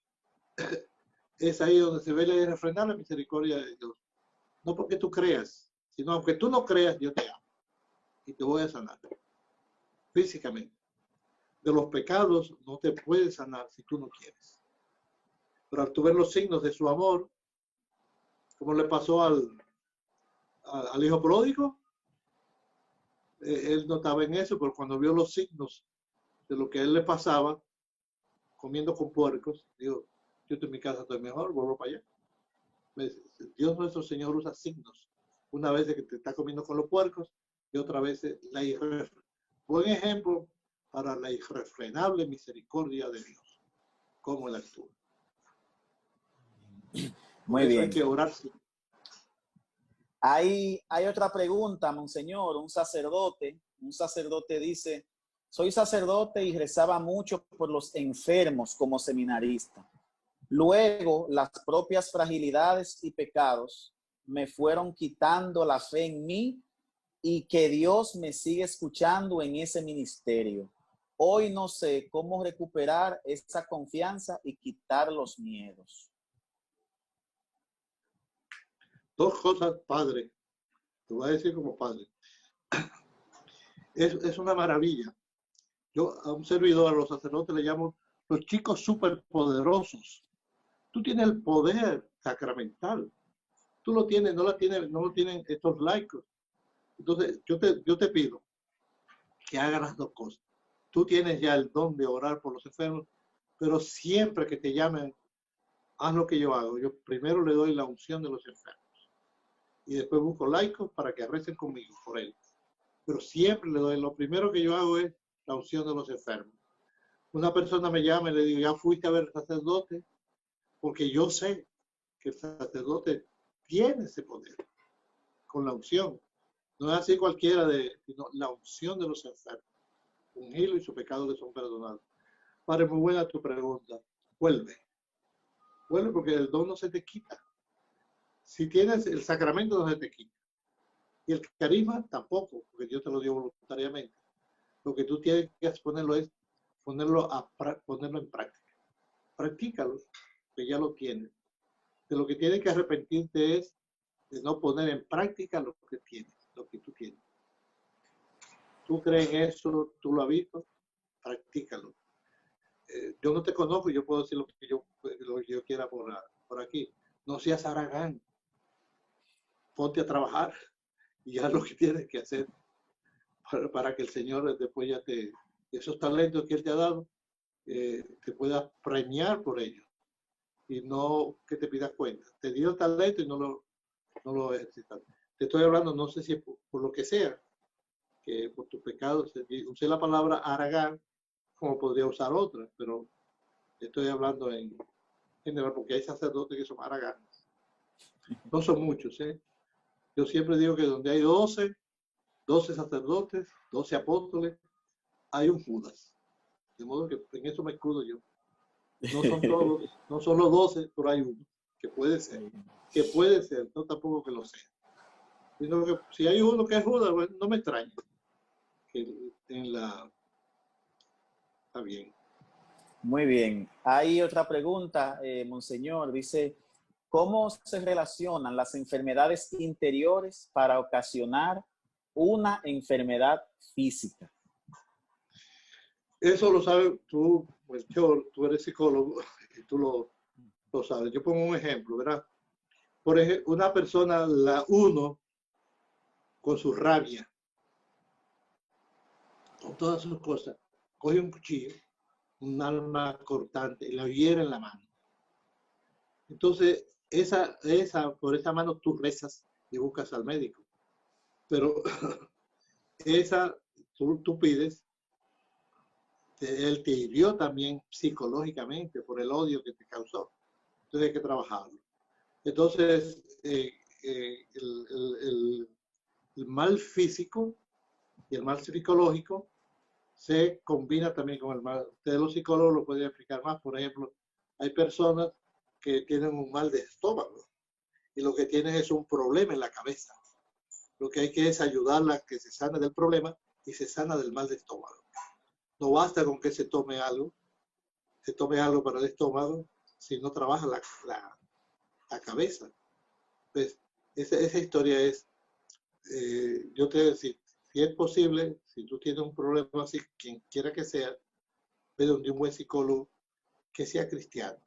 es ahí donde se ve la irrefrenable misericordia de Dios. No porque tú creas, sino aunque tú no creas, yo te amo y te voy a sanar físicamente. De los pecados no te puedes sanar si tú no quieres. Pero al tú ver los signos de su amor, como le pasó al hijo pródigo, él no estaba en eso, pero cuando vio los signos de lo que a él le pasaba, comiendo con puercos, dijo, yo en mi casa estoy mejor, vuelvo para allá. Dios nuestro Señor usa signos. Una vez que te está comiendo con los puercos y otra vez la irrefrenable. Buen ejemplo para la irrefrenable misericordia de Dios. Cómo él actúa. Muy bien. Hay que orar. Hay otra pregunta, monseñor. Un sacerdote dice, soy sacerdote y rezaba mucho por los enfermos como seminarista. Luego, las propias fragilidades y pecados me fueron quitando la fe en mí y que Dios me sigue escuchando en ese ministerio. Hoy no sé cómo recuperar esa confianza y quitar los miedos. Dos cosas, padre. Te voy a decir como padre. Es una maravilla. Yo a un servidor, a los sacerdotes le llamo los chicos superpoderosos. Tú tienes el poder sacramental. Tú lo tienes, no lo tienen estos laicos. Entonces, yo te pido que hagas las dos cosas. Tú tienes ya el don de orar por los enfermos, pero siempre que te llamen, haz lo que yo hago. Yo primero le doy la unción de los enfermos y después busco laicos para que recen conmigo por él. Pero siempre le doy, lo primero que yo hago es la unción de los enfermos. Una persona me llama y le digo, ¿ya fuiste a ver al sacerdote? Porque yo sé que el sacerdote tiene ese poder con la unción. No es así cualquiera, sino la unción de los enfermos. Ungirlo y sus pecados le son perdonados. Padre, muy buena tu pregunta. Vuelve porque el don no se te quita. Si tienes el sacramento no se te quita. Y el carisma tampoco, porque Dios te lo dio voluntariamente. Lo que tú tienes que ponerlo es ponerlo en práctica. Practícalo, que ya lo tienes. De lo que tienes que arrepentirte es de no poner en práctica lo que tienes, lo que tú tienes. Tú crees en eso, tú lo has visto, practícalo. Yo no te conozco, yo puedo decir lo que yo quiera por aquí. No seas haragán. Ponte a trabajar y haz lo que tienes que hacer para que el Señor después ya esos talentos que Él te ha dado, te pueda premiar por ellos. Y no que te pidas cuenta. Te dio el talento y no lo ejercitas. Te estoy hablando, no sé si es por lo que sea, que por tus pecados, usé la palabra haragán, como podría usar otra, pero estoy hablando en general, porque hay sacerdotes que son haraganes. No son muchos, ¿eh? Yo siempre digo que donde hay 12 sacerdotes, 12 apóstoles, hay un Judas. De modo que en eso me escudo yo. No son todos, no son los 12, pero hay uno, que puede ser, no tampoco que lo sea. Sino que si hay uno que es Judas, pues no me extraña. Está bien. Muy bien. Hay otra pregunta, monseñor. Dice, ¿cómo se relacionan las enfermedades interiores para ocasionar una enfermedad física? Eso lo sabes tú, Melchor, tú eres psicólogo y tú lo sabes. Yo pongo un ejemplo, ¿verdad? Por ejemplo, una persona, la uno, con su rabia, con todas sus cosas, coge un cuchillo, un arma cortante y la hiere en la mano. Entonces, por esa mano tú rezas y buscas al médico. Pero tú pides, él te hirió también psicológicamente por el odio que te causó. Entonces hay que trabajarlo. Entonces, el mal físico y el mal psicológico se combina también con el mal. Ustedes los psicólogos lo pueden explicar más. Por ejemplo, hay personas que tienen un mal de estómago y lo que tienen es un problema en la cabeza. Lo que hay que es ayudarla a que se sane del problema y se sana del mal de estómago. No basta con que se tome algo, se tome algo para el estómago si no trabaja la cabeza. Pues esa historia es, yo te voy a decir, si es posible, si tú tienes un problema así, quien quiera que sea, ve donde un buen psicólogo que sea cristiano,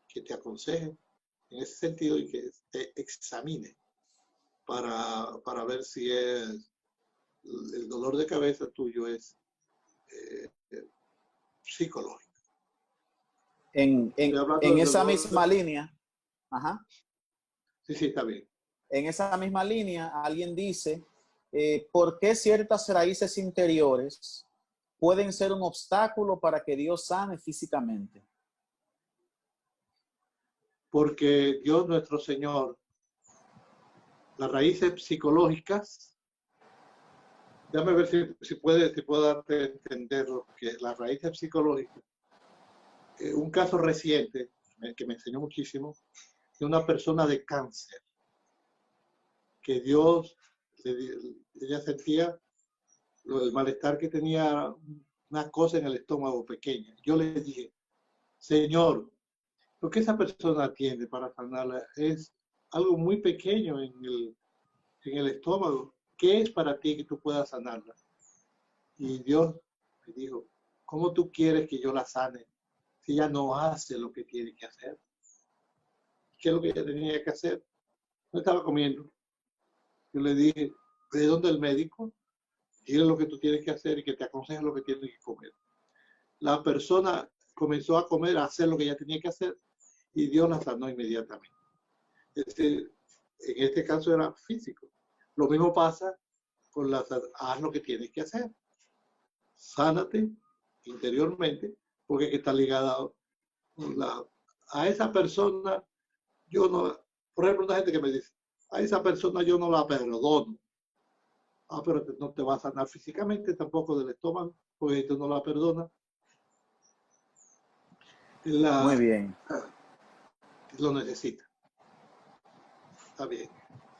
que te aconseje en ese sentido y que te examine para ver si es el dolor de cabeza tuyo es psicológico. Estoy hablando En del esa dolor misma línea, ajá, Sí, está bien. en esa misma línea, alguien dice, ¿por qué ciertas raíces interiores pueden ser un obstáculo para que Dios sane físicamente? Porque Dios nuestro Señor, las raíces psicológicas, déjame ver si puedo darte a entender lo que las raíces psicológicas. Un caso reciente que me enseñó muchísimo, de una persona de cáncer, que Dios, ella sentía el malestar que tenía, una cosa en el estómago pequeña. Yo le dije, Señor, lo que esa persona tiene para sanarla es algo muy pequeño en el estómago. ¿Qué es para ti que tú puedas sanarla? Y Dios me dijo, ¿cómo tú quieres que yo la sane si ella no hace lo que tiene que hacer? ¿Qué es lo que ella tenía que hacer? No estaba comiendo. Yo le dije, ¿de dónde el médico? Dile lo que tú tienes que hacer y que te aconseje lo que tienes que comer. La persona comenzó a comer, a hacer lo que ella tenía que hacer y Dios la sanó inmediatamente. Es decir, en este caso era físico. Lo mismo pasa con haz lo que tienes que hacer. Sánate interiormente, porque está ligada a esa persona. Yo no, por ejemplo, una gente que me dice, a esa persona yo no la perdono. Ah, pero no te va a sanar físicamente, tampoco del estómago, porque tú no la perdonas. Muy bien. Lo necesita. Está bien.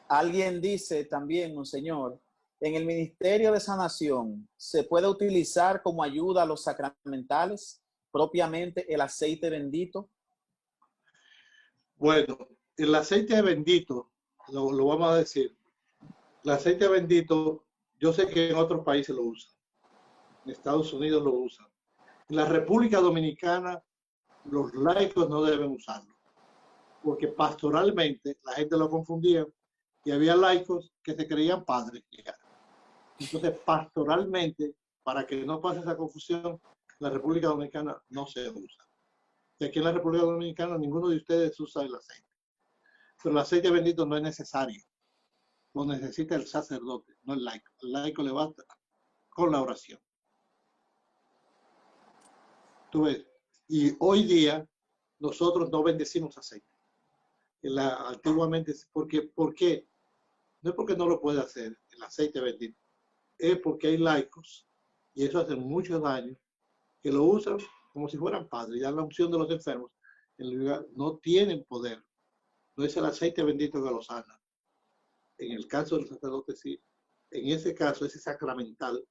Alguien dice también, Monseñor, en el ministerio de sanación, ¿se puede utilizar como ayuda a los sacramentales propiamente el aceite bendito? Bueno, el aceite bendito, lo vamos a decir, el aceite bendito, yo sé que en otros países lo usan, en Estados Unidos lo usan. En la República Dominicana, los laicos no deben usarlo, porque pastoralmente la gente lo confundía y había laicos que se creían padres. Entonces, pastoralmente, para que no pase esa confusión, la República Dominicana no se usa. Y aquí en la República Dominicana ninguno de ustedes usa el aceite. Pero el aceite bendito no es necesario. Lo necesita el sacerdote, no el laico. El laico le basta con la oración. Tú ves. Y hoy día nosotros no bendecimos aceite. Antiguamente, ¿por qué? No es porque no lo puede hacer el aceite bendito. Es porque hay laicos, y eso hace muchos años, que lo usan como si fueran padres. Y dan la unción de los enfermos. En lugar, no tienen poder. No es el aceite bendito que los sana. En el caso del sacerdote, sí. En ese caso, ese sacramental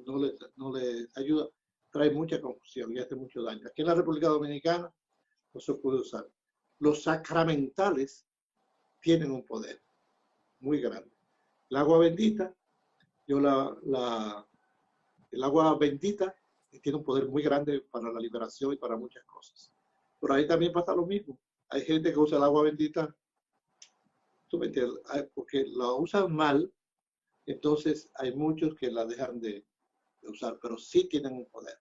no les ayuda, trae mucha confusión y hace mucho daño. Aquí en la República Dominicana no se puede usar. Los sacramentales tienen un poder muy grande. El agua bendita, el agua bendita tiene un poder muy grande para la liberación y para muchas cosas. Por ahí también pasa lo mismo. Hay gente que usa el agua bendita, porque la usan mal, entonces hay muchos que la dejan de usar, pero sí tienen un poder.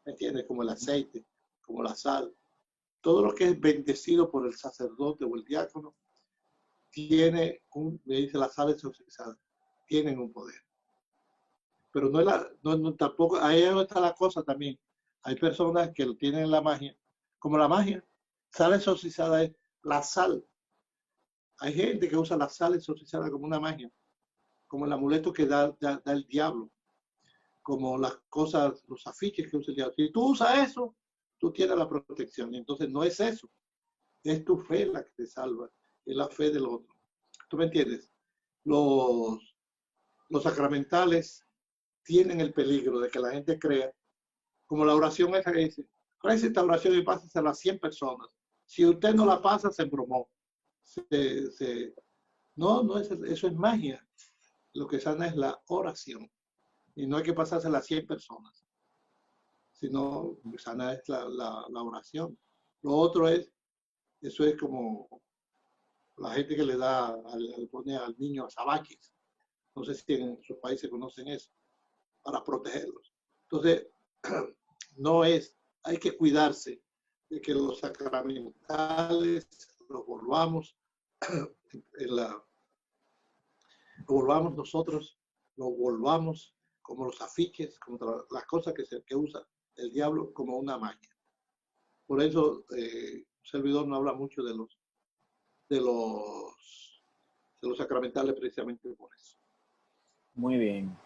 ¿Me entiendes? Como el aceite, como la sal. Todo lo que es bendecido por el sacerdote o el diácono tiene me dice la sal exorcizada, tienen un poder. Pero tampoco, ahí no está la cosa también. Hay personas que tienen la magia, como la magia. Sal exorcizada es la sal. Hay gente que usa la sal exorcizada como una magia, como el amuleto que da el diablo, como las cosas, los afiches que usa el diablo. Si tú usas eso, tú tienes la protección. Y entonces no es eso, es tu fe la que te salva, es la fe del otro. ¿Tú me entiendes? Los sacramentales tienen el peligro de que la gente crea, como la oración esa que dice, reza esta oración y pásasela a 100 personas. Si usted no la pasa, se embromó. No, eso es magia. Lo que sana es la oración. Y no hay que pasársela a 100 personas, sino sana es la oración. Lo otro es, eso es como la gente que le pone al niño azabaques. No sé si en sus países conocen eso, para protegerlos. Entonces, hay que cuidarse de que los sacramentales los volvamos nosotros, los volvamos como los afiches, como las cosas que usa el diablo como una magia. Por eso el servidor no habla mucho de los sacramentales precisamente por eso. Muy bien.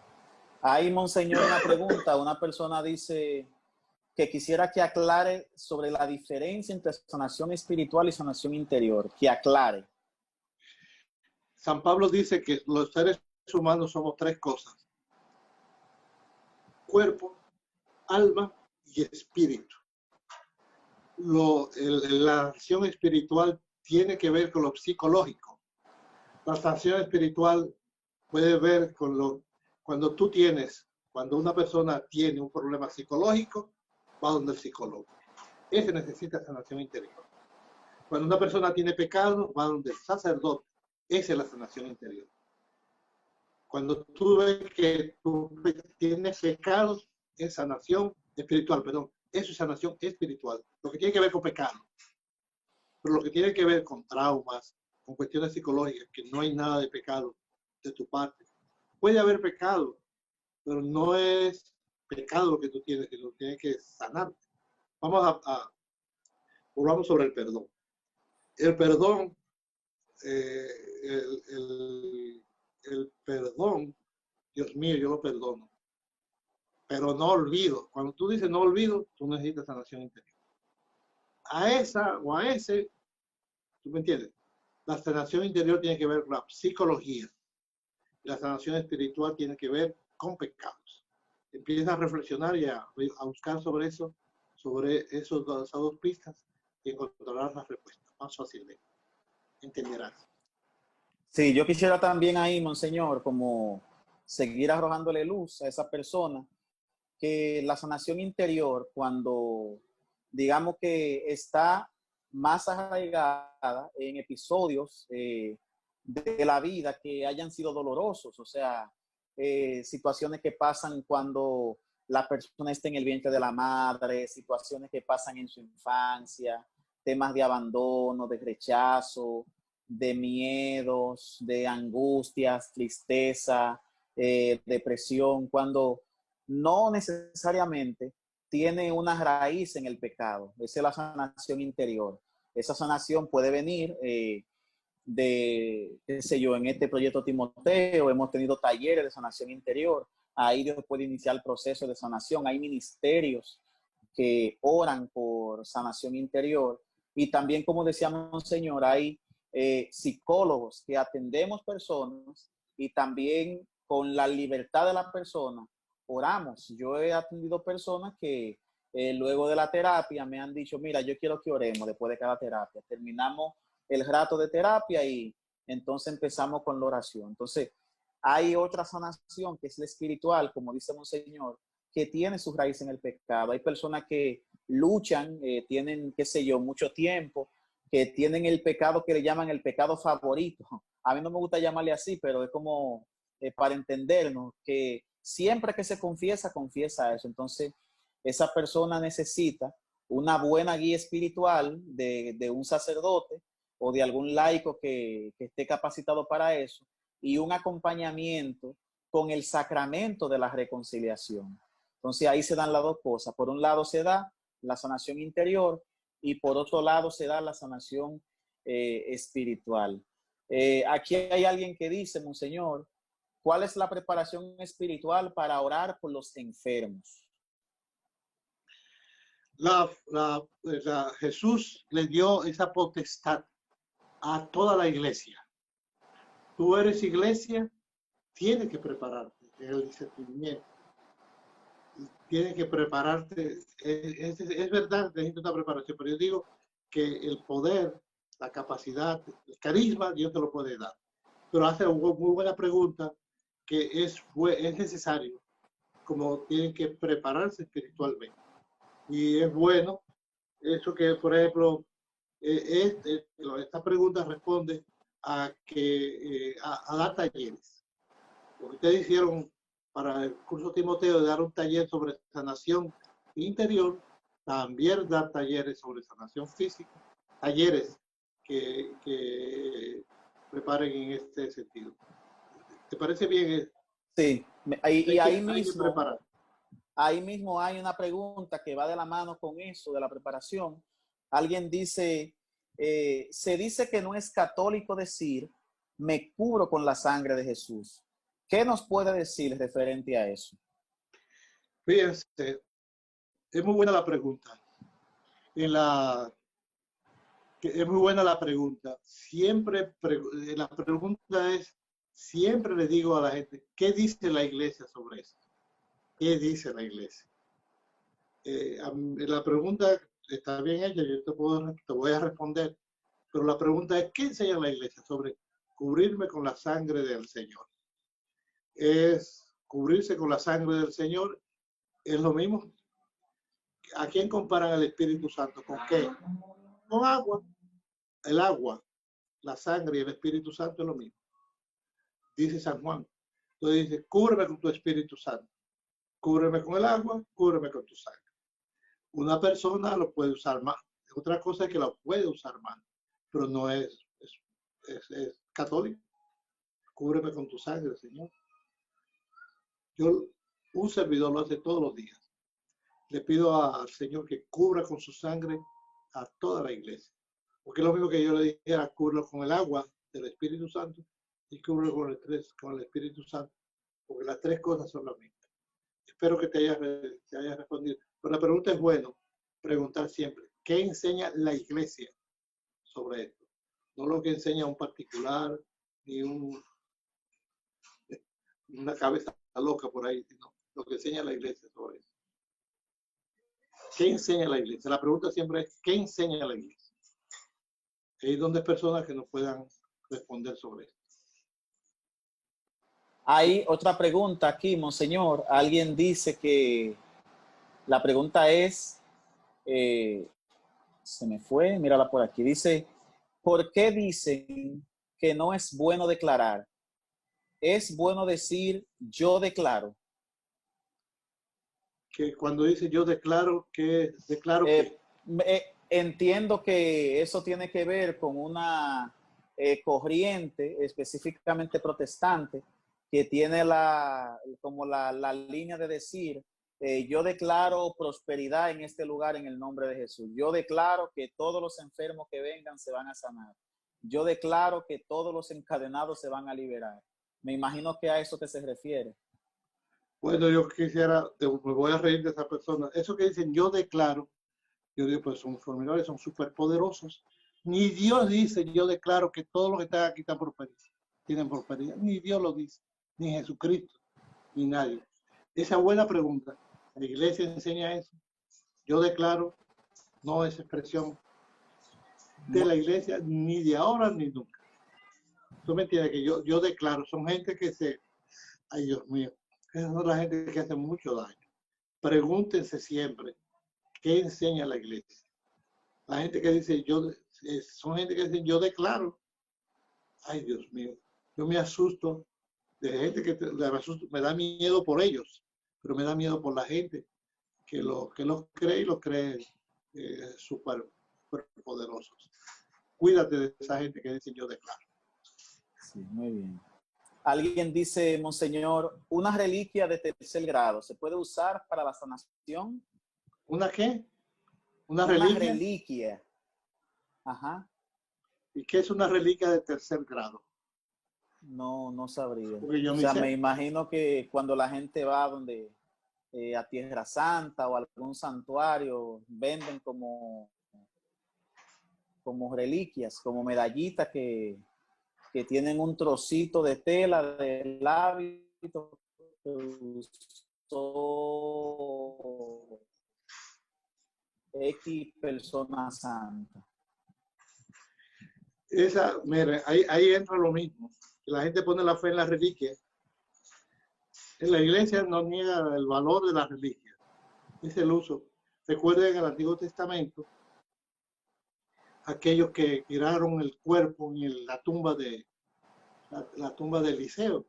Ahí, monseñor, una pregunta. Una persona dice que quisiera que aclare sobre la diferencia entre sanación espiritual y sanación interior. Que aclare. San Pablo dice que los seres humanos somos tres cosas: cuerpo, alma y espíritu. La acción espiritual tiene que ver con lo psicológico. La sanación espiritual puede ver con cuando una persona tiene un problema psicológico, va donde el psicólogo. Ese necesita sanación interior. Cuando una persona tiene pecado, va donde el sacerdote. Esa es la sanación interior. Cuando tú ves que tú tienes pecados, es sanación espiritual, perdón. Eso es sanación espiritual. Lo que tiene que ver con pecado. Pero lo que tiene que ver con traumas, con cuestiones psicológicas, que no hay nada de pecado de tu parte. Puede haber pecado, pero no es pecado lo que tú tienes, sino tienes que sanarte. Volvamos sobre el perdón. El perdón, el perdón, Dios mío, yo lo perdono. Pero no olvido. Cuando tú dices no olvido, tú necesitas sanación interior. A esa o a ese, ¿tú me entiendes? La sanación interior tiene que ver con la psicología. La sanación espiritual tiene que ver con pecados. Empieza a reflexionar y a buscar sobre eso, sobre esas dos pistas, y encontrarás las respuestas más fácilmente. Entenderás. Sí, yo quisiera también ahí, monseñor, como seguir arrojándole luz a esa persona, que la sanación interior, cuando digamos que está más arraigada en episodios de la vida que hayan sido dolorosos, o sea, situaciones que pasan cuando la persona está en el vientre de la madre, situaciones que pasan en su infancia, temas de abandono, de rechazo, de miedos, de angustias, tristeza, depresión, cuando no necesariamente tiene una raíz en el pecado. Esa es la sanación interior. Esa sanación puede venir qué sé yo, en este proyecto Timoteo hemos tenido talleres de sanación interior. Ahí Dios puede iniciar el proceso de sanación. Hay ministerios que oran por sanación interior. Y también, como decíamos, Señor, hay psicólogos que atendemos personas y también con la libertad de la persona oramos. Yo he atendido personas que luego de la terapia me han dicho, mira, yo quiero que oremos después de cada terapia. Terminamos el rato de terapia y entonces empezamos con la oración. Entonces, hay otra sanación que es la espiritual, como dice Monseñor, que tiene su raíz en el pecado. Hay personas que luchan, tienen, qué sé yo, mucho tiempo, que tienen el pecado que le llaman el pecado favorito. A mí no me gusta llamarle así, pero es como para entendernos, que siempre que se confiesa, confiesa eso. Entonces, esa persona necesita una buena guía espiritual de un sacerdote o de algún laico que esté capacitado para eso, y un acompañamiento con el sacramento de la reconciliación. Entonces ahí se dan las dos cosas. Por un lado se da la sanación interior y por otro lado se da la sanación espiritual. Aquí hay alguien que dice, Monseñor, ¿cuál es la preparación espiritual para orar por los enfermos? Jesús le dio esa potestad a toda la iglesia. Tú eres iglesia, tienes que prepararte en el discernimiento. tienes que prepararte. Es verdad, necesitas una preparación, pero yo digo que el poder, la capacidad, el carisma, Dios te lo puede dar. Pero hace una muy buena pregunta, que es necesario, como tienen que prepararse espiritualmente. Y es bueno, eso que, por ejemplo, esta pregunta responde a dar talleres. Lo que ustedes hicieron para el curso Timoteo de dar un taller sobre sanación interior, también dar talleres sobre sanación física, talleres que preparen en este sentido. ¿Te parece bien? Sí, y hay que preparar. Ahí mismo hay una pregunta que va de la mano con eso, de la preparación. Alguien dice, se dice que no es católico decir, me cubro con la sangre de Jesús. ¿Qué nos puede decir referente a eso? Fíjense, es muy buena la pregunta. Es muy buena la pregunta. La pregunta es, siempre le digo a la gente, ¿qué dice la iglesia sobre eso? ¿Qué dice la iglesia? La pregunta está bien hecha, yo te voy a responder, pero la pregunta es, ¿qué enseña la iglesia sobre cubrirme con la sangre del Señor? Es cubrirse con la sangre del Señor, es lo mismo. ¿A quién comparan el Espíritu Santo? ¿Con qué? Con agua. El agua, la sangre y el Espíritu Santo es lo mismo. Dice San Juan. Entonces dice, cúbreme con tu Espíritu Santo. Cúbreme con el agua, cúbreme con tu sangre. Una persona lo puede usar más. Otra cosa es que lo puede usar más, pero no es católico. Cúbreme con tu sangre, Señor. Un servidor lo hace todos los días. Le pido al Señor que cubra con su sangre a toda la iglesia. Porque es lo mismo que yo le dijera, cubrirlo con el agua del Espíritu Santo y cubrirlo con el Espíritu Santo. Porque las tres cosas son las mismas. Espero que te haya respondido. Pero la pregunta es bueno, preguntar siempre, ¿qué enseña la iglesia sobre esto? No lo que enseña un particular, ni una cabeza loca por ahí, sino lo que enseña la iglesia sobre eso. ¿Qué enseña la iglesia? La pregunta siempre es, ¿qué enseña la iglesia? Hay donde personas que nos puedan responder sobre esto. Hay otra pregunta aquí, monseñor. Alguien dice que la pregunta es, se me fue, mírala por aquí. Dice, ¿por qué dicen que no es bueno declarar? ¿Es bueno decir yo declaro? Que cuando dice yo declaro que Entiendo que eso tiene que ver con una corriente específicamente protestante que tiene como la línea de decir, yo declaro prosperidad en este lugar en el nombre de Jesús. Yo declaro que todos los enfermos que vengan se van a sanar. Yo declaro que todos los encadenados se van a liberar. Me imagino que a eso que se refiere. Bueno, yo quisiera, me voy a reír de esa persona. Eso que dicen yo declaro, yo digo, pues son formidables, son súper poderosos. Ni Dios dice, yo declaro que todos los que están aquí tienen prosperidad. Ni Dios lo dice, ni Jesucristo, ni nadie. Esa buena pregunta. La iglesia enseña eso. Yo declaro, no es expresión de la iglesia, ni de ahora ni nunca. Tú me entiendes que yo declaro, son gente que ay Dios mío, esa es la gente que hace mucho daño. Pregúntense siempre, ¿qué enseña la iglesia? La gente que dice, son gente que dice, yo declaro. Ay, Dios mío, yo me asusto de gente que me da miedo por ellos, pero me da miedo por la gente que los cree y los cree súper poderosos. Cuídate de esa gente que dice, yo declaro. Sí, muy bien. Alguien dice, monseñor, una reliquia de tercer grado, ¿se puede usar para la sanación? ¿Una qué? ¿Una reliquia? Una reliquia. Ajá. ¿Y qué es una reliquia de tercer grado? No sabría. O sea, me imagino que cuando la gente va a Tierra Santa o a algún santuario, venden como reliquias, como medallitas que tienen un trocito de tela del hábito que X persona santa. Mire, ahí entra lo mismo. La gente pone la fe en la reliquia. En la iglesia no niega el valor de la reliquia. Es el uso. Recuerden en el Antiguo Testamento, aquellos que tiraron el cuerpo en la tumba de Eliseo,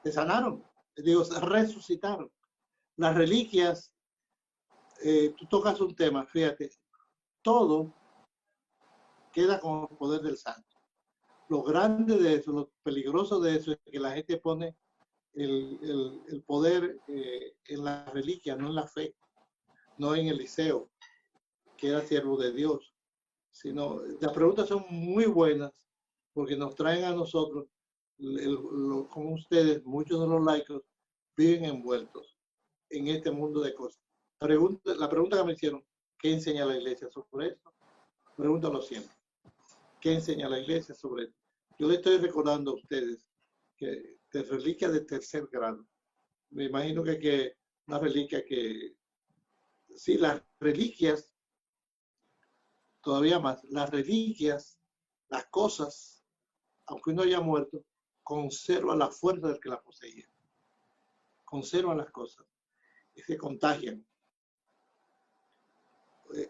se sanaron, digo, se resucitaron. Las reliquias, tú tocas un tema, fíjate, todo queda con el poder del santo. Lo grande de eso, lo peligroso de eso es que la gente pone el poder en la reliquia, no en la fe, no en Eliseo, que era siervo de Dios, sino las preguntas son muy buenas porque nos traen a nosotros, como ustedes, muchos de los laicos viven envueltos en este mundo de cosas. La pregunta que me hicieron, ¿qué enseña la iglesia sobre esto? Pregúntalo siempre. ¿Qué enseña la iglesia sobre esto? Yo le estoy recordando a ustedes que de reliquia de tercer grado, me imagino que una reliquia que, sí, las reliquias, todavía más, las reliquias, las cosas, aunque uno haya muerto, conserva la fuerza del que la poseía. Conservan las cosas y se contagian.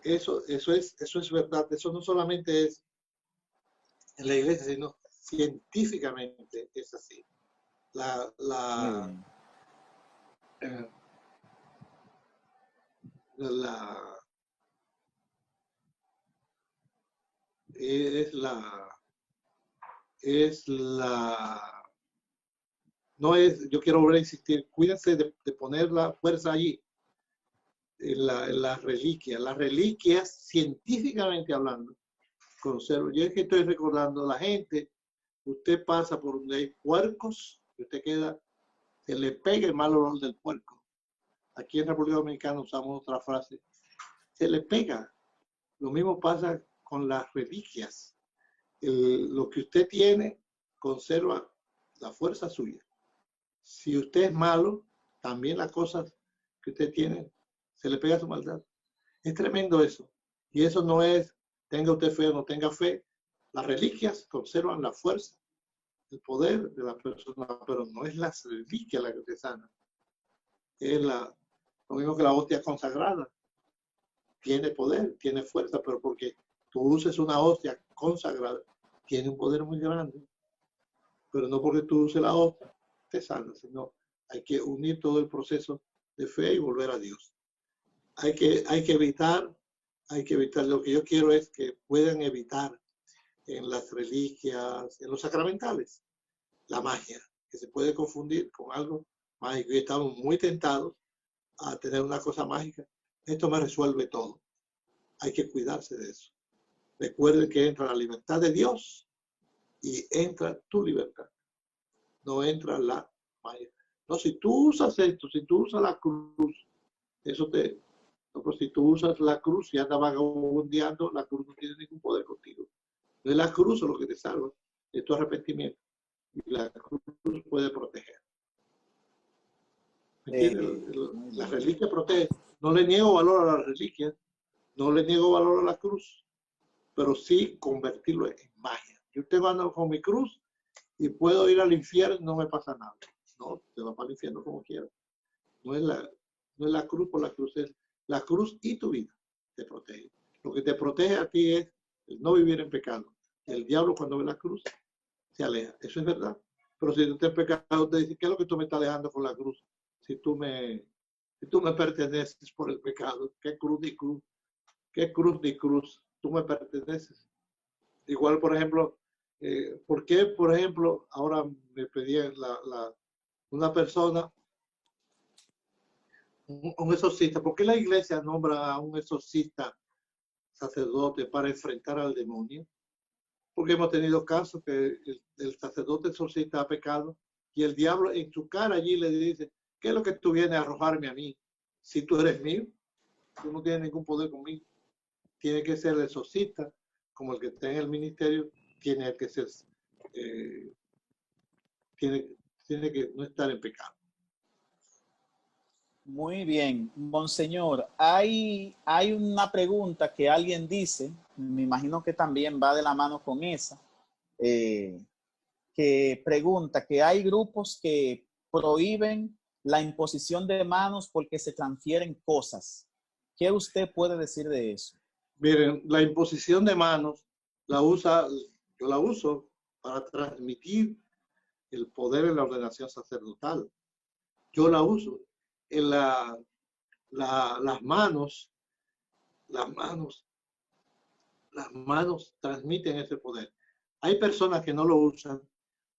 Eso es verdad. Eso no solamente es en la iglesia, sino científicamente es así. No es, yo quiero volver a insistir, cuídense de poner la fuerza allí, en la reliquia. Las reliquias, científicamente hablando, conservo. Yo es que estoy recordando a la gente, usted pasa por donde hay puercos, y usted queda, se le pega el mal olor del puerco. Aquí en República Dominicana usamos otra frase, se le pega. Lo mismo pasa con las reliquias. Lo que usted tiene conserva la fuerza suya. Si usted es malo, también las cosas que usted tiene se le pega su maldad. Es tremendo eso. Y eso no es, tenga usted fe o no tenga fe. Las reliquias conservan la fuerza, el poder de la persona, pero no es la reliquia la que te sana. Es lo mismo que la hostia consagrada. Tiene poder, tiene fuerza, pero porque tú uses una hostia consagrada, tiene un poder muy grande. Pero no porque tú uses la hostia, te sana, sino hay que unir todo el proceso de fe y volver a Dios. Hay que evitar, lo que yo quiero es que puedan evitar en las reliquias, en los sacramentales, la magia, que se puede confundir con algo mágico. Y estamos muy tentados a tener una cosa mágica. Esto me resuelve todo. Hay que cuidarse de eso. Recuerden que entra la libertad de Dios y entra tu libertad. No entra la magia. No, si tú usas esto, si tú usas la cruz, eso te... No, pues si tú usas la cruz y andas vagabundeando, la cruz no tiene ningún poder contigo. No es la cruz lo que te salva, es tu arrepentimiento. Y la cruz puede proteger. ¿Me entiendes? La reliquia protege. No le niego valor a la reliquia, no le niego valor a la cruz, pero sí convertirlo en magia. Yo te ando con mi cruz y puedo ir al infierno y no me pasa nada. No, te vas para el infierno como quieras. No es la cruz por la cruz, es la cruz y tu vida te protege. Lo que te protege a ti es el no vivir en pecado. El diablo cuando ve la cruz se aleja. Eso es verdad. Pero si tú estás en pecado, te dice, ¿qué es lo que tú me estás dejando con la cruz? Si tú me perteneces por el pecado, ¿qué cruz ni cruz? ¿Qué cruz ni cruz? Tú me perteneces. Igual, por ejemplo, ¿por qué, por ejemplo, ahora me pedía una persona, un exorcista, ¿por qué la iglesia nombra a un exorcista sacerdote para enfrentar al demonio? Porque hemos tenido casos que el sacerdote exorcista ha pecado y el diablo en su cara allí le dice, ¿qué es lo que tú vienes a arrojarme a mí? Si tú eres mío, tú no tienes ningún poder conmigo. Tiene que ser el exorcista, como el que está en el ministerio, tiene que ser, tiene que no estar en pecado. Muy bien, Monseñor. Hay una pregunta que alguien dice, me imagino que también va de la mano con esa, que pregunta que hay grupos que prohíben la imposición de manos porque se transfieren cosas. ¿Qué usted puede decir de eso? Miren, la imposición de manos yo la uso para transmitir el poder en la ordenación sacerdotal. Yo la uso. En las manos, las manos, las manos transmiten ese poder. Hay personas que no lo usan,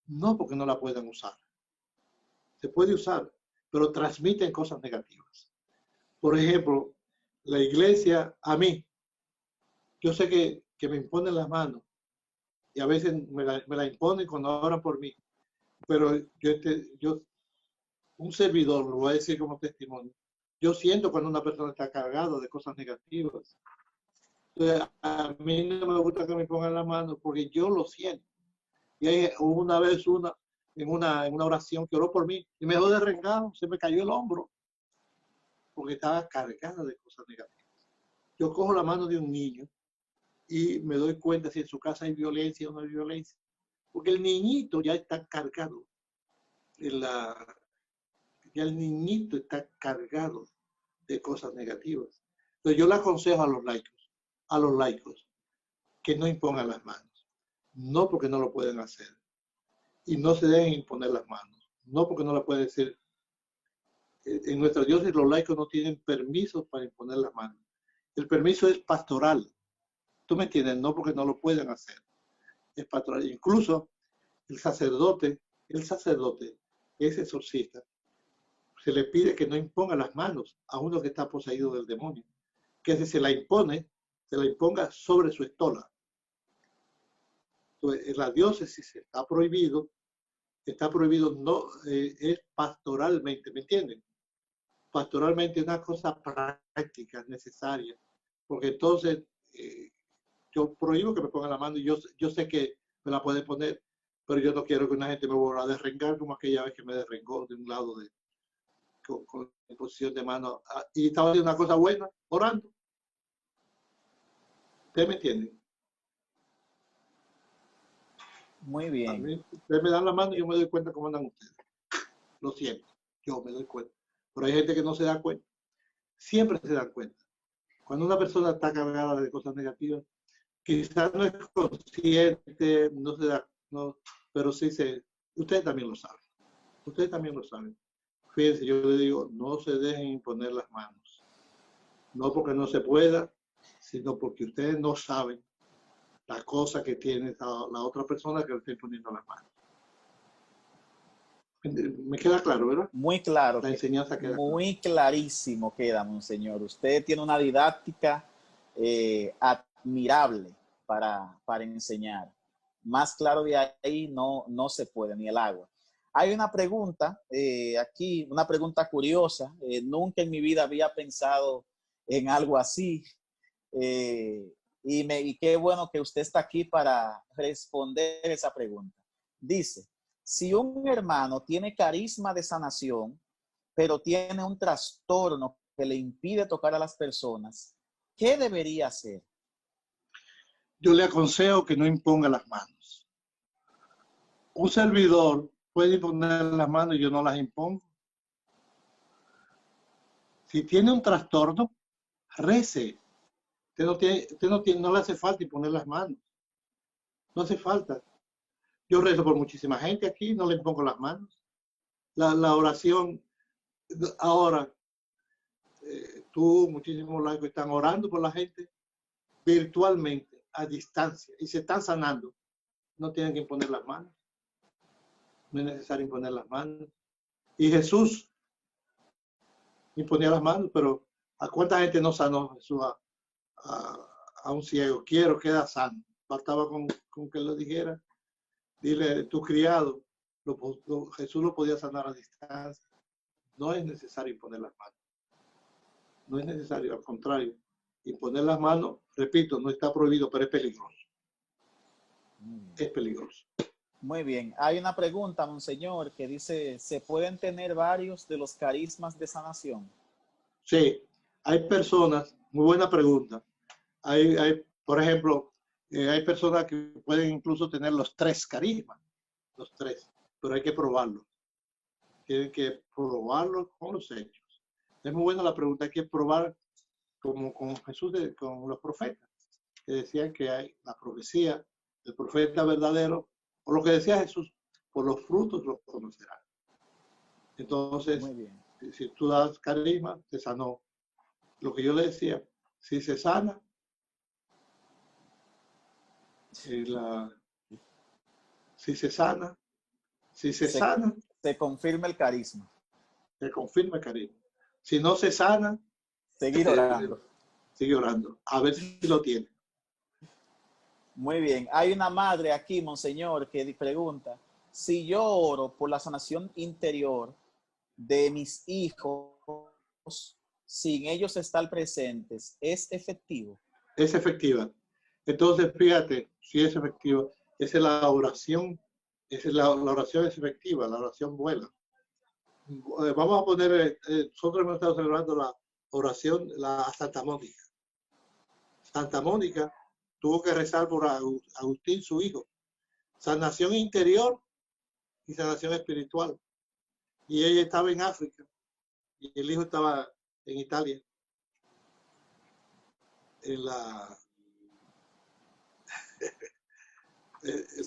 no porque no la puedan usar. Se puede usar, pero transmiten cosas negativas. Por ejemplo, la iglesia, a mí, yo sé que me imponen las manos y a veces me la imponen cuando oran por mí, pero yo, un servidor, lo voy a decir como testimonio, yo siento cuando una persona está cargada de cosas negativas. Entonces, a mí no me gusta que me pongan la mano porque yo lo siento. Y hay una vez en una oración que oró por mí y me dejó de rengado, se me cayó el hombro porque estaba cargada de cosas negativas. Yo cojo la mano de un niño y me doy cuenta si en su casa hay violencia o no hay violencia. Porque el niñito ya está cargado. Ya el niñito está cargado de cosas negativas. Entonces yo le aconsejo a los laicos, que no impongan las manos. No porque no lo pueden hacer. Y no se deben imponer las manos. No porque no la pueden decir. En nuestra diócesis los laicos no tienen permiso para imponer las manos. El permiso es pastoral. ¿Tú me entiendes? No porque no lo pueden hacer. Es pastoral. Incluso el sacerdote es exorcista, se le pide que no imponga las manos a uno que está poseído del demonio. Que si se la impone, se la imponga sobre su estola. Entonces, en la diócesis está prohibido no, es pastoralmente, ¿me entienden? Pastoralmente es una cosa práctica, necesaria, porque entonces yo prohíbo que me pongan la mano y yo sé que me la puede poner, pero yo no quiero que una gente me vuelva a derrengar como aquella vez que me derrengó de un lado con imposición de mano y estaba haciendo una cosa buena, orando. ¿Ustedes me entienden? Muy A bien. mí, ustedes me dan la mano y yo me doy cuenta cómo andan ustedes. Lo siento, yo me doy cuenta. Pero hay gente que no se da cuenta. Siempre se dan cuenta. Cuando una persona está cargada de cosas negativas, quizás no es consciente, no se da, no, pero sí ustedes también lo saben. Ustedes también lo saben. Fíjense, yo les digo, no se dejen imponer las manos. No porque no se pueda, sino porque ustedes no saben la cosa que tiene la otra persona que le está imponiendo las manos. Me queda claro, ¿verdad? Muy claro, La enseñanza queda muy clarísimo queda, Monseñor. Usted tiene una didáctica admirable para enseñar. Más claro de ahí no se puede, ni el agua. Hay una pregunta aquí, una pregunta curiosa. Nunca en mi vida había pensado en algo así. Y qué bueno que usted está aquí para responder esa pregunta. Dice, si un hermano tiene carisma de sanación, pero tiene un trastorno que le impide tocar a las personas, ¿qué debería hacer? Yo le aconsejo que no imponga las manos. Un servidor puede imponer las manos y yo no las impongo. Si tiene un trastorno, rece. No le hace falta imponer las manos. No hace falta. Yo rezo por muchísima gente aquí, no le impongo las manos. La oración, ahora, muchísimos laicos están orando por la gente virtualmente, a distancia, y se están sanando. No tienen que imponer las manos. No es necesario imponer las manos. Y Jesús imponía las manos, pero ¿a cuánta gente no sanó Jesús a un ciego? Quiero, queda sano. Bastaba con que lo dijera. Dile, tu criado, Jesús lo podía sanar a distancia. No es necesario imponer las manos. No es necesario, al contrario. Imponer las manos, repito, no está prohibido, pero es peligroso. Es peligroso. Muy bien. Hay una pregunta, monseñor, que dice, ¿se pueden tener varios de los carismas de sanación? Sí, hay personas, muy buena pregunta. Por ejemplo, hay personas que pueden incluso tener los 3 carismas, los 3, pero hay que probarlo. Tienen que probarlo con los hechos. Es muy buena la pregunta, hay que probar como con Jesús, con los profetas, que decían que hay la profecía del profeta verdadero, o lo que decía Jesús, por los frutos los conocerán. Entonces, Muy bien. si tú das carisma, te sanó. Lo que yo le decía, si se sana, si se sana, si se Se, sana, se confirma el carisma. se confirma el carisma. Si no se sana, Seguir orando. sigue orando, a ver si lo tiene. Muy bien. Hay una madre aquí, monseñor, que pregunta, si yo oro por la sanación interior de mis hijos, sin ellos estar presentes, ¿es efectivo? Es efectiva. Entonces, fíjate, si es efectiva, esa es la oración, la oración es efectiva, la oración buena. Vamos a poner, nosotros hemos estado celebrando la oración, la Santa Mónica. Santa Mónica tuvo que rezar por Agustín, su hijo. Sanación interior y sanación espiritual. Y ella estaba en África y el hijo estaba en Italia. En la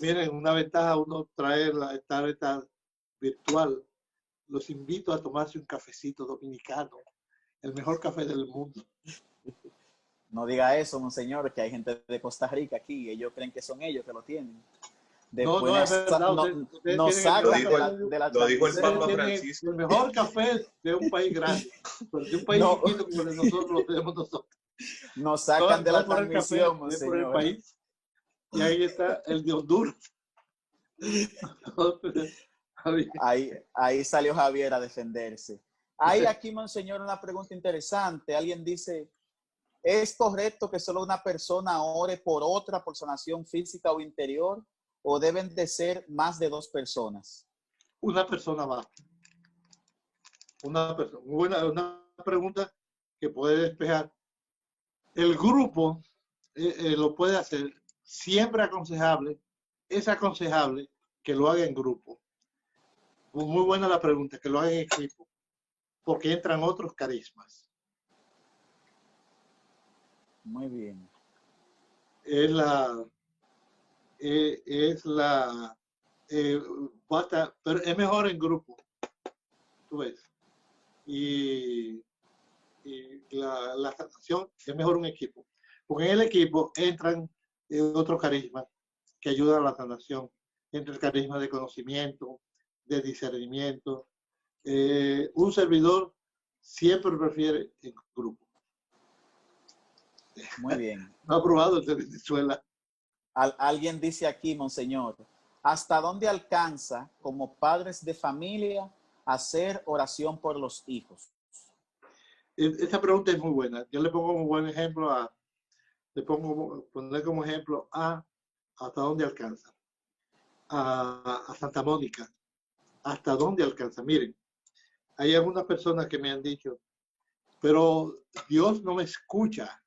miren, una ventaja uno traer esta virtual. Los invito a tomarse un cafecito dominicano, el mejor café del mundo. No diga eso, monseñor, que hay gente de Costa Rica aquí y ellos creen que son ellos que lo tienen. Después No, es verdad. Ustedes nos tienen sacan Lo dijo de la lo dijo el transmisión. Papa tienen Francisco. el mejor café de un país grande, pero de un país No. chiquito como el de nosotros lo tenemos nosotros. Nos sacan de No es la por el café, transmisión, es por el monseñor. país. Y ahí está el de Honduras. Ahí salió Javier a defenderse. Hay aquí, monseñor, una pregunta interesante. Alguien dice, ¿es correcto que solo una persona ore por otra por sanación física o interior? ¿O deben de ser más de 2 personas? Una persona más. Una persona. Una pregunta que puede despejar. El grupo lo puede hacer. Siempre aconsejable. Es aconsejable que lo haga en grupo. Muy buena la pregunta, que lo haga en equipo. Porque entran otros carismas. Muy bien. Pero es mejor en grupo, tú ves. Y la sanación es mejor un equipo. Porque en el equipo entran otros carismas que ayudan a la sanación. Entra el carisma de conocimiento, de discernimiento. Un servidor siempre prefiere en grupo. Muy bien. No ha probado el de Venezuela. Alguien dice aquí, monseñor, ¿hasta dónde alcanza como padres de familia hacer oración por los hijos? Esta pregunta es muy buena. Yo le pongo un buen ejemplo poner como ejemplo hasta dónde alcanza. A Santa Mónica. ¿Hasta dónde alcanza? Miren, hay algunas personas que me han dicho, pero Dios no me escucha,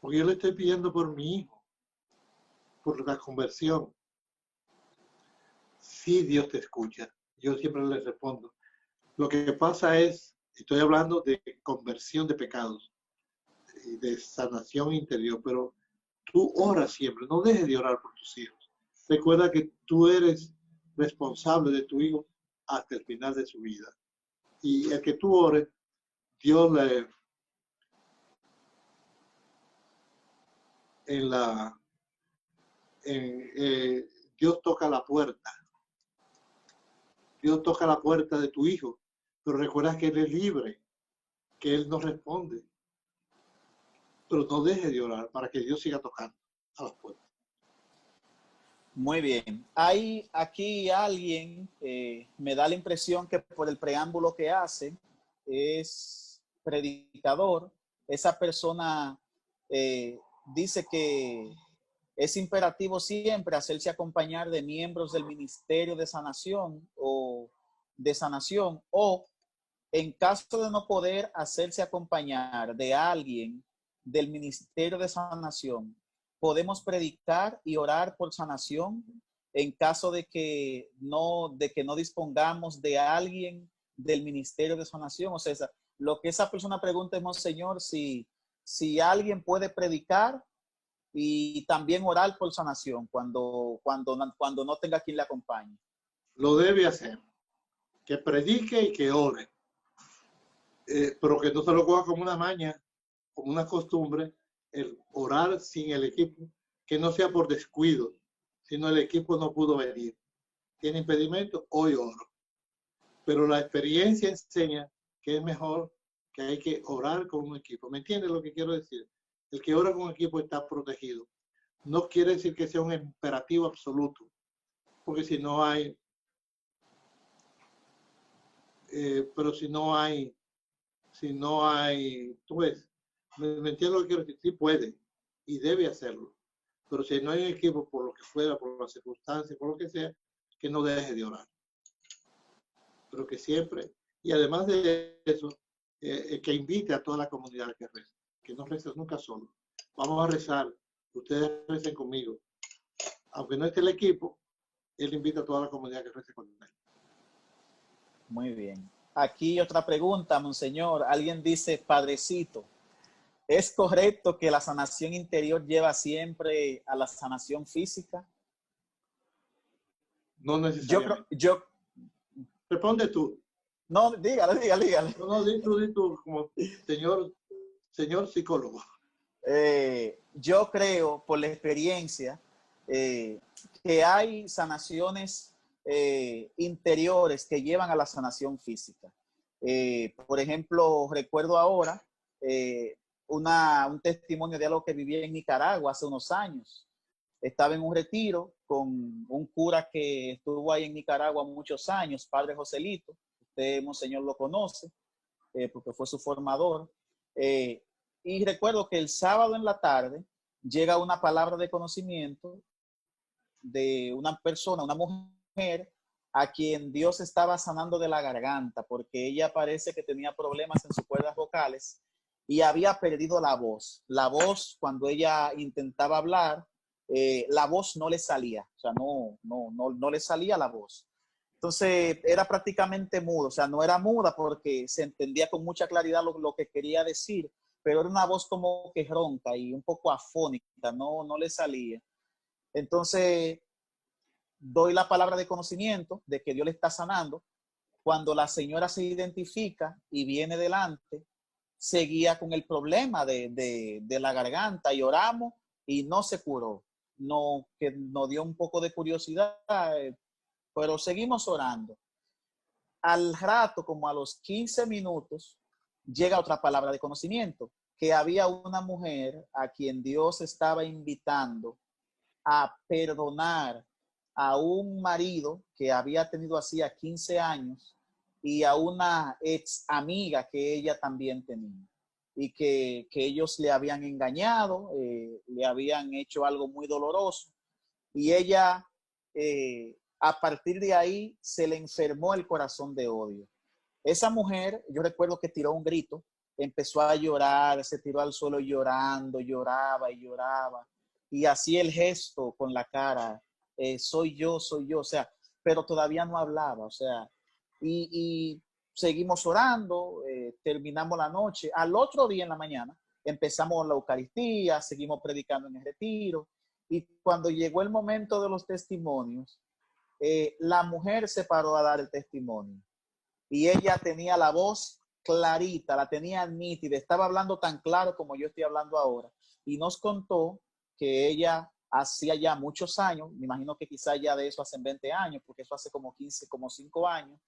porque yo le estoy pidiendo por mi hijo, por la conversión. Sí, Dios te escucha. Yo siempre les respondo. Lo que pasa es, estoy hablando de conversión de pecados y de sanación interior, pero tú oras siempre, no dejes de orar por tus hijos. Recuerda que tú eres responsable de tu hijo hasta el final de su vida. Y el que tú ores, Dios Dios toca la puerta. Dios toca la puerta de tu hijo, pero recuerda que Él es libre, que Él no responde. Pero no dejes de orar para que Dios siga tocando a las puertas. Muy bien. Hay aquí alguien, me da la impresión que por el preámbulo que hace, es predicador. Esa persona dice que es imperativo siempre hacerse acompañar de miembros del Ministerio de Sanación o en caso de no poder hacerse acompañar de alguien del Ministerio de Sanación, podemos predicar y orar por sanación en caso de que no dispongamos de alguien del Ministerio de Sanación. O sea, lo que esa persona pregunta es, Monseñor, si alguien puede predicar y también orar por sanación cuando no tenga quien le acompañe. Lo debe hacer, que predique y que ore, pero que no se lo coja como una maña, como una costumbre, el orar sin el equipo, que no sea por descuido, sino el equipo no pudo venir. Tiene impedimento, hoy oro. Pero la experiencia enseña que es mejor, que hay que orar con un equipo. ¿Me entiendes lo que quiero decir? El que ora con un equipo está protegido. No quiere decir que sea un imperativo absoluto, porque si no hay, pero si no hay, tú ves, ¿me entiendes lo que quiero decir? Sí puede y debe hacerlo. Pero si no hay un equipo, por lo que fuera, por las circunstancias, por lo que sea, que no deje de orar. Pero que siempre, y además de eso, que invite a toda la comunidad que reza, que no reza nunca solo. Vamos a rezar, ustedes recen conmigo. Aunque no esté el equipo, él invita a toda la comunidad que rece con él. Muy bien. Aquí otra pregunta, Monseñor. Alguien dice, Padrecito, ¿es correcto que la sanación interior lleva siempre a la sanación física? No necesariamente. Responde tú. No, dígale. No, di tú, como señor psicólogo. Yo creo, por la experiencia, que hay sanaciones interiores que llevan a la sanación física. Por ejemplo, recuerdo ahora un testimonio de algo que viví en Nicaragua hace unos años. Estaba en un retiro con un cura que estuvo ahí en Nicaragua muchos años, Padre Joselito. Usted, Monseñor, lo conoce porque fue su formador. Y recuerdo que el sábado en la tarde llega una palabra de conocimiento de una persona, una mujer, a quien Dios estaba sanando de la garganta, porque ella parece que tenía problemas en sus cuerdas vocales y había perdido la voz. La voz, cuando ella intentaba hablar, la voz no le salía, o sea, no le salía la voz. Entonces era prácticamente mudo, o sea, no era muda porque se entendía con mucha claridad lo que quería decir, pero era una voz como que ronca y un poco afónica, no le salía. Entonces doy la palabra de conocimiento de que Dios le está sanando. Cuando la señora se identifica y viene delante, seguía con el problema de la garganta y oramos y no se curó. Que nos dio un poco de curiosidad, pero seguimos orando. Al rato, como a los 15 minutos, llega otra palabra de conocimiento, que había una mujer a quien Dios estaba invitando a perdonar a un marido que había tenido hacía 15 años y a una ex amiga que ella también tenía y que ellos le habían engañado, le habían hecho algo muy doloroso y ella a partir de ahí se le enfermó el corazón de odio. Esa mujer, yo recuerdo que tiró un grito, empezó a llorar, se tiró al suelo llorando, lloraba y lloraba y hacía el gesto con la cara, soy yo, o sea, pero todavía no hablaba, o sea, y seguimos orando, terminamos la noche, al otro día en la mañana empezamos la Eucaristía, seguimos predicando en el retiro, y cuando llegó el momento de los testimonios, la mujer se paró a dar el testimonio, y ella tenía la voz clarita, la tenía nítida, estaba hablando tan claro como yo estoy hablando ahora, y nos contó que ella hacía ya muchos años, me imagino que quizá ya de eso hacen 20 años, porque eso hace como 15, como 5 años,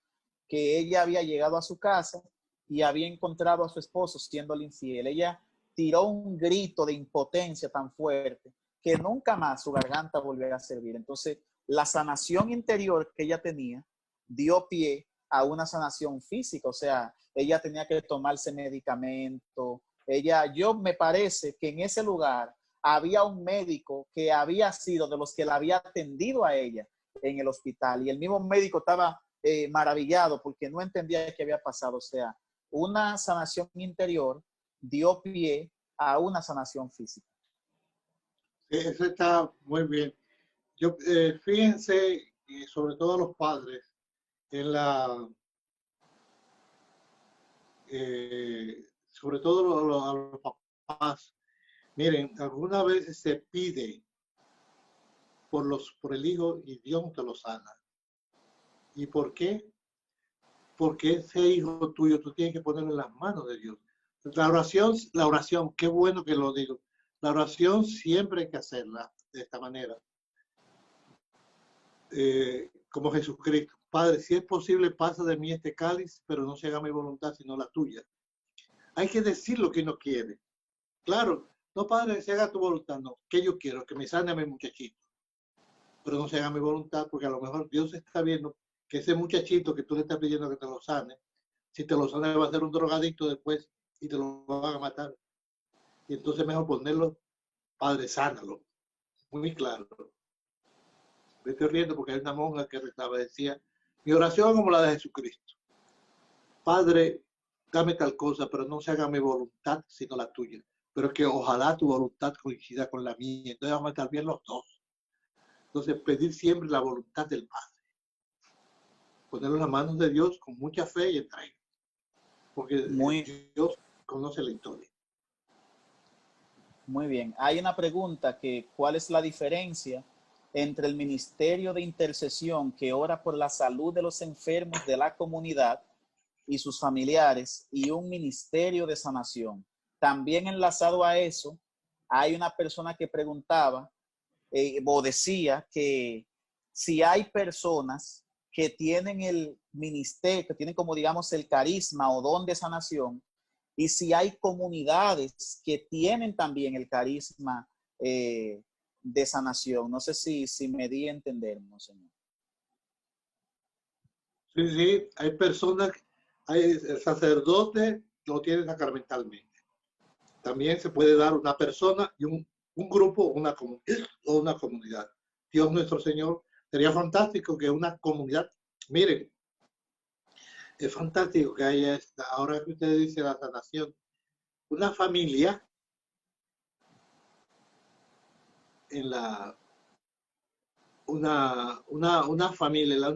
que ella había llegado a su casa y había encontrado a su esposo siéndole infiel. Ella tiró un grito de impotencia tan fuerte que nunca más su garganta volvió a servir. Entonces, la sanación interior que ella tenía dio pie a una sanación física, o sea, ella tenía que tomarse medicamento. Yo me parece que en ese lugar había un médico que había sido de los que la había atendido a ella en el hospital, y el mismo médico estaba maravillado porque no entendía qué había pasado. O sea, una sanación interior dio pie a una sanación física. Eso está muy bien. Yo, fíjense, y sobre todo los padres, en la, sobre todo a los papás, miren, algunas veces se pide por el hijo y Dios no te lo sana. ¿Y por qué? Porque ese hijo tuyo tú tienes que ponerlo en las manos de Dios. La oración, qué bueno que lo digo. La oración siempre hay que hacerla de esta manera. Como Jesucristo. Padre, si es posible, pasa de mí este cáliz, pero no se haga mi voluntad, sino la tuya. Hay que decir lo que uno quiere. Claro, no, Padre, se haga tu voluntad, no. ¿Qué yo quiero? Que me sane a mi muchachito. Pero no se haga mi voluntad, porque a lo mejor Dios está viendo que ese muchachito que tú le estás pidiendo que te lo sane, si te lo sane va a ser un drogadicto después y te lo van a matar. Y entonces mejor ponerlo, Padre, sánalo. Muy claro. Me estoy riendo porque hay una monja que rezaba, decía, mi oración es como la de Jesucristo. Padre, dame tal cosa, pero no se haga mi voluntad, sino la tuya. Pero que ojalá tu voluntad coincida con la mía. Entonces vamos a estar bien los dos. Entonces, pedir siempre la voluntad del Padre. Ponerlo en las manos de Dios con mucha fe y entrega. Porque Dios conoce la historia. Muy bien. Hay una pregunta que, ¿cuál es la diferencia entre el ministerio de intercesión que ora por la salud de los enfermos de la comunidad y sus familiares y un ministerio de sanación? También enlazado a eso, hay una persona que preguntaba o decía que si hay personas que tienen el ministerio, que tienen como digamos el carisma o don de sanación, y si hay comunidades que tienen también el carisma de sanación. No sé si me di a entender, monseñor. Sí, sí, hay personas, el sacerdote lo tiene sacramentalmente. También se puede dar una persona y un grupo una o una comunidad. Dios nuestro Señor, sería fantástico que una comunidad, miren, es fantástico que haya, ahora que usted dice la sanación, una familia en la, una familia,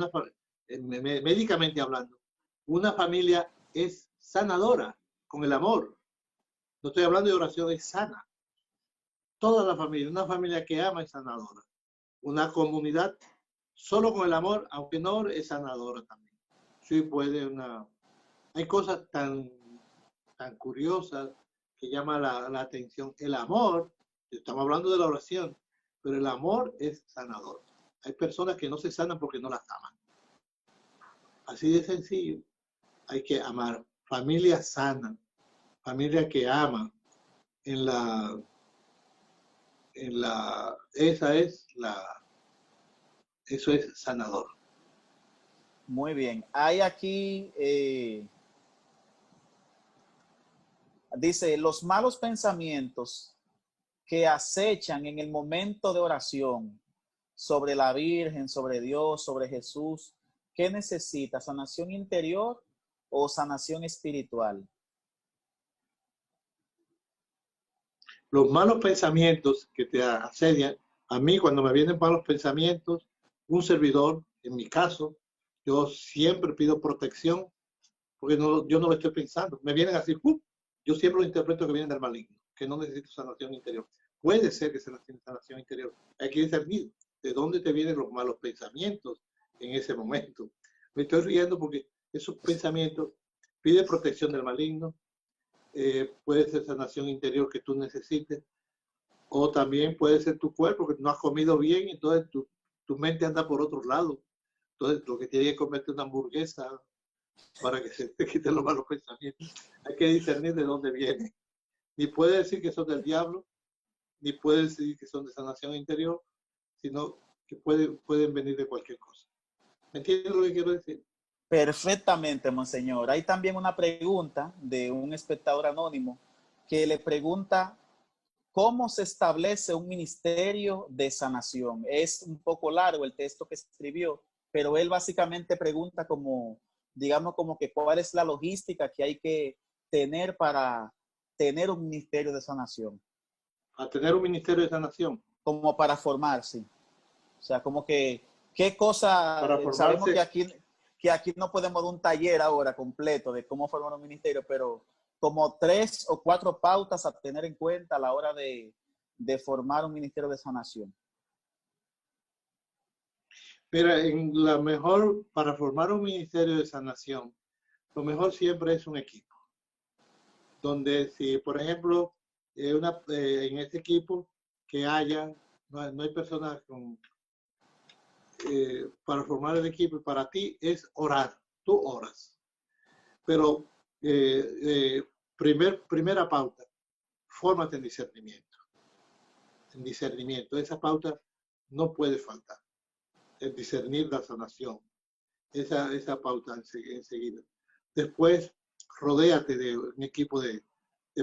médicamente hablando, una familia es sanadora con el amor. No estoy hablando de oración, es sana. Toda la familia, una familia que ama es sanadora. Una comunidad solo con el amor, aunque no, es sanadora también. Sí puede Hay cosas tan curiosas que llaman la atención. El amor, estamos hablando de la oración, pero el amor es sanador. Hay personas que no se sanan porque no las aman. Así de sencillo. Hay que amar. Familia sana, familia que ama. Eso es sanador. Muy bien. Hay aquí, dice, los malos pensamientos que acechan en el momento de oración sobre la Virgen, sobre Dios, sobre Jesús, ¿qué necesita? ¿Sanación interior o sanación espiritual? Los malos pensamientos que te asedian, a mí cuando me vienen malos pensamientos, un servidor, en mi caso, yo siempre pido protección, porque yo no lo estoy pensando. Me vienen así, yo siempre lo interpreto que vienen del maligno, que no necesito sanación interior. Puede ser que se necesite sanación interior. Hay que discernir de dónde te vienen los malos pensamientos en ese momento. Me estoy riendo porque esos pensamientos piden protección del maligno, puede ser sanación interior que tú necesites, o también puede ser tu cuerpo, que no has comido bien, entonces tu mente anda por otro lado. Entonces, lo que tienes que comerte una hamburguesa para que se te quiten los malos pensamientos. Hay que discernir de dónde viene. Ni puede decir que son del diablo, ni puede decir que son de sanación interior, sino que pueden venir de cualquier cosa. ¿Me entiendes lo que quiero decir? Perfectamente, monseñor. Hay también una pregunta de un espectador anónimo que le pregunta ¿cómo se establece un ministerio de sanación? Es un poco largo el texto que escribió, pero él básicamente pregunta como, digamos, como que cuál es la logística que hay que tener para tener un ministerio de sanación. A tener un ministerio de sanación. Como para formarse. O sea, como que, ¿qué cosa? Para formarse. Sabemos que aquí no podemos dar un taller ahora completo de cómo formar un ministerio, pero como 3 o 4 pautas a tener en cuenta a la hora de formar un ministerio de sanación. Mira, para formar un ministerio de sanación, lo mejor siempre es un equipo. Donde si, por ejemplo, en este equipo que no hay personas para formar el equipo, para ti es orar, tú oras. Pero primera pauta, fórmate en discernimiento. En discernimiento, esa pauta no puede faltar. El discernir la sanación, esa pauta enseguida. Después, rodéate de un equipo de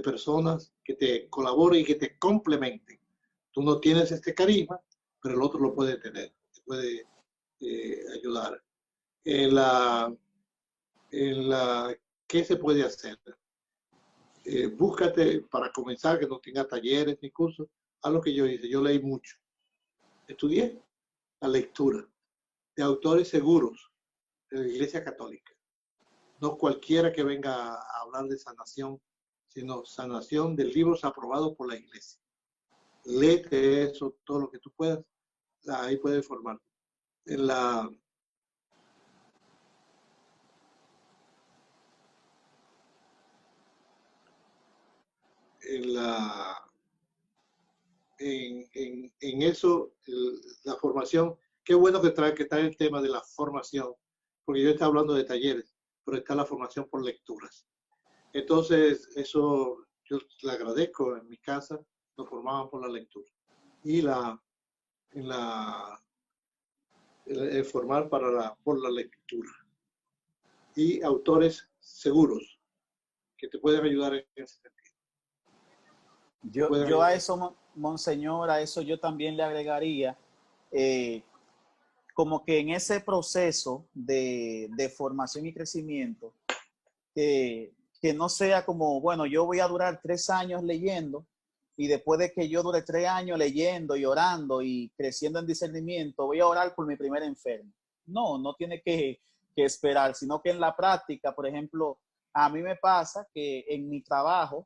personas que te colaboren y que te complementen. Tú no tienes este carisma, pero el otro lo puede tener, te puede ayudar. ¿Qué se puede hacer? Búscate, para comenzar, que no tenga talleres ni cursos, haz lo que yo hice. Yo leí mucho. Estudié la lectura de autores seguros de la Iglesia Católica. No cualquiera que venga a hablar de sanación, sino sanación de libros aprobados por la Iglesia. Léete eso, todo lo que tú puedas. Ahí puedes formarte. En eso, la formación, qué bueno que trae el tema de la formación, porque yo estaba hablando de talleres, pero está la formación por lecturas. Entonces, eso yo le agradezco. En mi casa nos formaban por la lectura. Y el formar por la lectura. Y autores seguros que te pueden ayudar en ese sentido. Yo a eso, monseñor, a eso yo también le agregaría, como que en ese proceso de formación y crecimiento, que no sea como, bueno, yo voy a durar 3 años leyendo y después de que yo dure 3 años leyendo y orando y creciendo en discernimiento, voy a orar por mi primer enfermo. No tiene que esperar, sino que en la práctica, por ejemplo, a mí me pasa que en mi trabajo,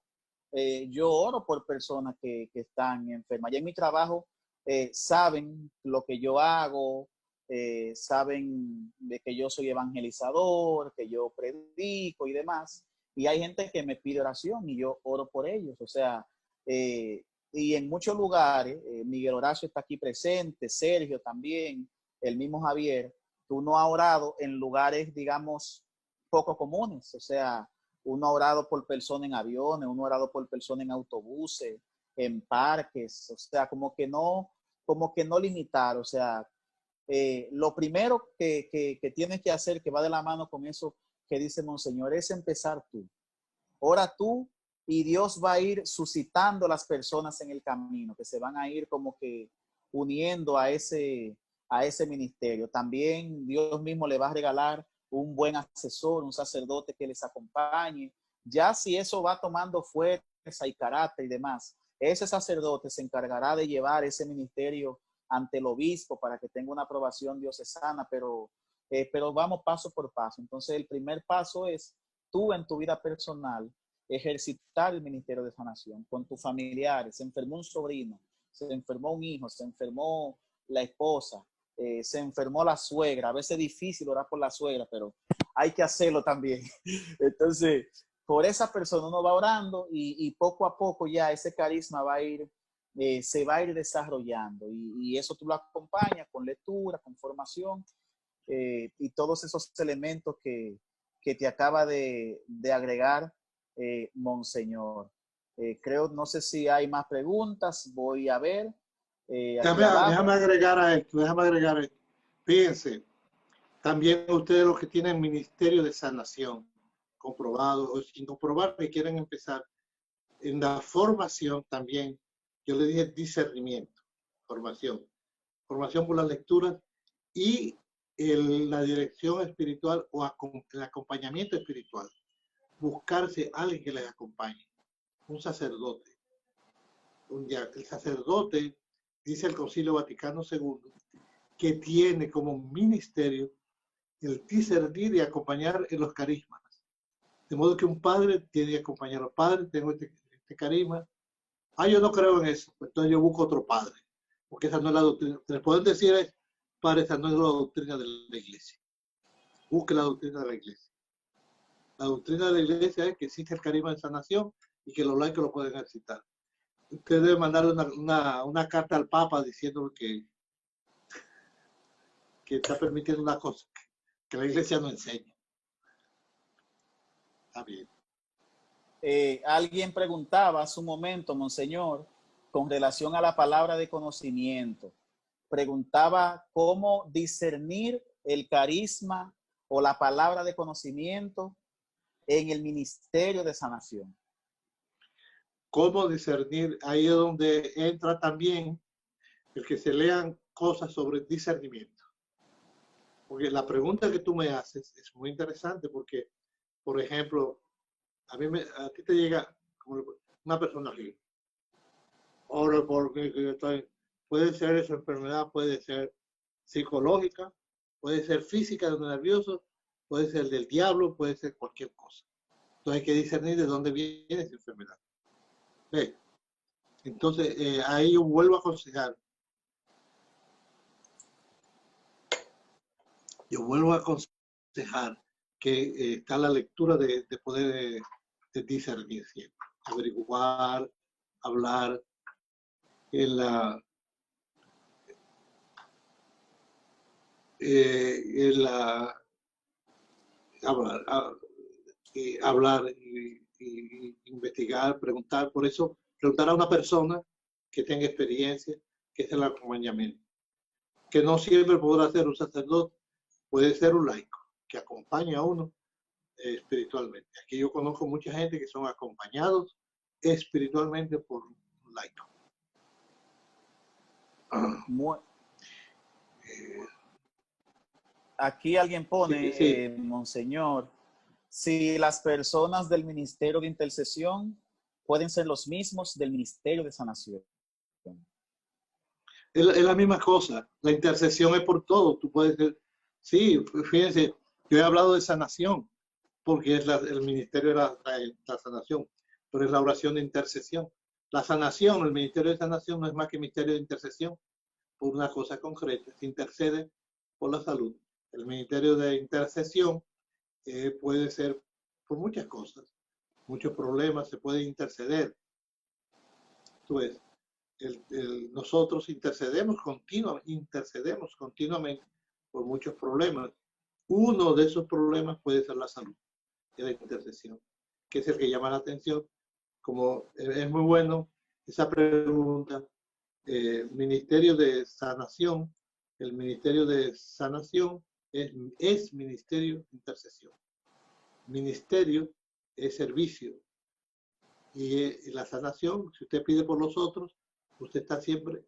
yo oro por personas que están enfermas. Y en mi trabajo saben lo que yo hago, saben de que yo soy evangelizador, que yo predico y demás. Y hay gente que me pide oración y yo oro por ellos. O sea, y en muchos lugares, Miguel Horacio está aquí presente, Sergio también, el mismo Javier, tú no has orado en lugares, digamos, poco comunes. O sea, uno ha orado por personas en aviones, uno ha orado por personas en autobuses, en parques, o sea, como que no limitar. O sea, lo primero que tienes que hacer, que va de la mano con eso que dice Monseñor, es empezar tú. Ora tú y Dios va a ir suscitando las personas en el camino, que se van a ir como que uniendo a ese ministerio. También Dios mismo le va a regalar un buen asesor, un sacerdote que les acompañe. Ya si eso va tomando fuerza y carácter y demás, ese sacerdote se encargará de llevar ese ministerio ante el obispo para que tenga una aprobación diocesana, pero vamos paso por paso. Entonces, el primer paso es tú en tu vida personal ejercitar el ministerio de sanación con tus familiares. Se enfermó un sobrino, se enfermó un hijo, se enfermó la esposa, se enfermó la suegra. A veces es difícil orar por la suegra, pero hay que hacerlo también. Entonces, por esa persona uno va orando y poco a poco ya ese carisma va a ir, se va a ir desarrollando. Y eso tú lo acompañas con lectura, con formación y todos esos elementos que te acaba de agregar Monseñor. Creo, no sé si hay más preguntas, voy a ver. Déjame agregar a esto. Fíjense, también ustedes los que tienen ministerio de sanación, comprobado o sin comprobar, que quieren empezar, en la formación también Yo le dije discernimiento, formación. Formación por las lecturas y la dirección espiritual o el acompañamiento espiritual. Buscarse a alguien que les acompañe. Un sacerdote. El sacerdote, dice el Concilio Vaticano II, que tiene como ministerio el discernir y acompañar en los carismas. De modo que un padre tiene que acompañar a los padres, tengo este carisma. Yo no creo en eso, entonces yo busco otro padre, porque esa no es la doctrina. Les pueden decir, padre, esa no es la doctrina de la iglesia. Busque la doctrina de la iglesia. La doctrina de la iglesia es que existe el carisma de sanación y que los laicos lo pueden ejercitar. Usted debe mandar una carta al Papa diciendo que está permitiendo una cosa que la iglesia no enseña. Está bien. Alguien preguntaba hace un momento, Monseñor, con relación a la palabra de conocimiento. Preguntaba cómo discernir el carisma o la palabra de conocimiento en el ministerio de sanación. ¿Cómo discernir? Ahí es donde entra también el que se lean cosas sobre discernimiento. Porque la pregunta que tú me haces es muy interesante porque, por ejemplo, a ti te llega como una persona así. Ahora, porque puede ser esa enfermedad, puede ser psicológica, puede ser física de un nervioso, puede ser del diablo, puede ser cualquier cosa. Entonces hay que discernir de dónde viene esa enfermedad. ¿Ve? Entonces, ahí yo vuelvo a aconsejar. Yo vuelvo a aconsejar que está la lectura de poder de discernir siempre. Averiguar, hablar, hablar y investigar, preguntar. Por eso, preguntar a una persona que tenga experiencia, que es el acompañamiento. Que no siempre podrá ser un sacerdote, puede ser un laico, que acompaña a uno espiritualmente. Aquí yo conozco mucha gente que son acompañados espiritualmente por un laico. Aquí alguien pone, sí. Monseñor, si las personas del ministerio de intercesión pueden ser los mismos del ministerio de sanación. Es la misma cosa. La intercesión es por todo. Tú puedes ser, sí, fíjense, yo he hablado de sanación, porque es el ministerio de la sanación, pero es la oración de intercesión. La sanación, el ministerio de sanación no es más que ministerio de intercesión por una cosa concreta. Se intercede por la salud. El ministerio de intercesión puede ser por muchas cosas, muchos problemas, se puede interceder. Entonces, nosotros intercedemos continuamente por muchos problemas. Uno de esos problemas puede ser la salud, de la intercesión, que es el que llama la atención. Como es muy bueno esa pregunta, ministerio de sanación, el ministerio de sanación es ministerio de intercesión. Ministerio es servicio. Y la sanación, si usted pide por los otros, usted está siempre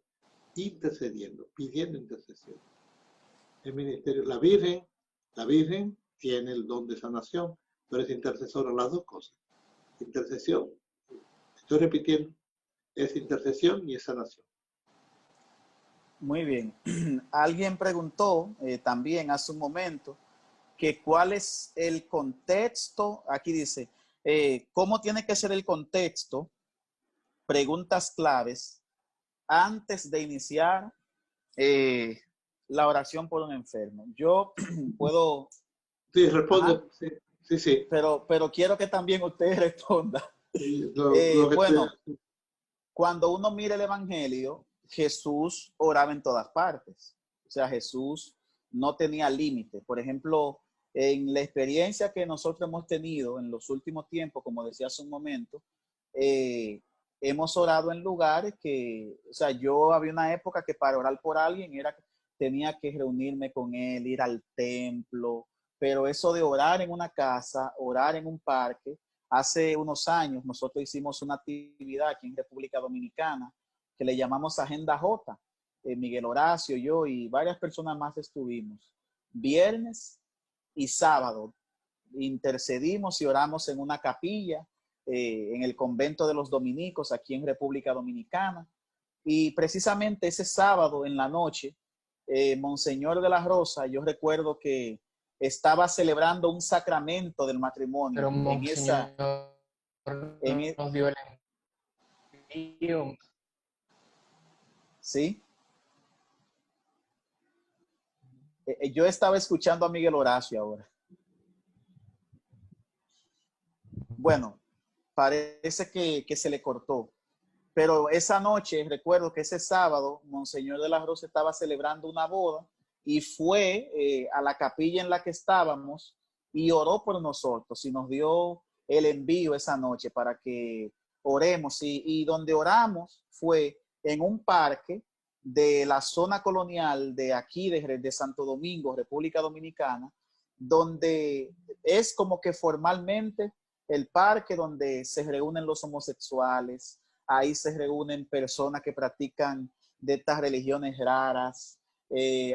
intercediendo, pidiendo intercesión. El ministerio, la Virgen tiene el don de sanación, pero es intercesora, las dos cosas. Intercesión, estoy repitiendo, es intercesión y es sanación. Muy bien. Alguien preguntó también hace un momento que cuál es el contexto, aquí dice, ¿cómo tiene que ser el contexto? Preguntas claves antes de iniciar la oración por un enfermo. Yo puedo... Sí, responde. Sí. Pero quiero que también usted responda. Sí, bueno, cuando uno mira el Evangelio, Jesús oraba en todas partes. O sea, Jesús no tenía límite. Por ejemplo, en la experiencia que nosotros hemos tenido en los últimos tiempos, como decía hace un momento, hemos orado en lugares que, o sea, yo había una época que para orar por alguien tenía que reunirme con él, ir al templo, pero eso de orar en una casa, orar en un parque, hace unos años nosotros hicimos una actividad aquí en República Dominicana que le llamamos Agenda J. Miguel Horacio, yo y varias personas más estuvimos. Viernes y sábado intercedimos y oramos en una capilla, en el convento de los dominicos aquí en República Dominicana. Y precisamente ese sábado en la noche, Monseñor de la Rosa, yo recuerdo que estaba celebrando un sacramento del matrimonio. Pero Monseñor en nos dio el envío. ¿Sí? Yo estaba escuchando a Miguel Horacio ahora. Bueno, parece que se le cortó. Pero esa noche, recuerdo que ese sábado, Monseñor de la Rosa estaba celebrando una boda y fue a la capilla en la que estábamos y oró por nosotros y nos dio el envío esa noche para que oremos. Y donde oramos fue en un parque de la zona colonial de aquí, de Santo Domingo, República Dominicana, donde es como que formalmente el parque donde se reúnen los homosexuales. Ahí se reúnen personas que practican de estas religiones raras.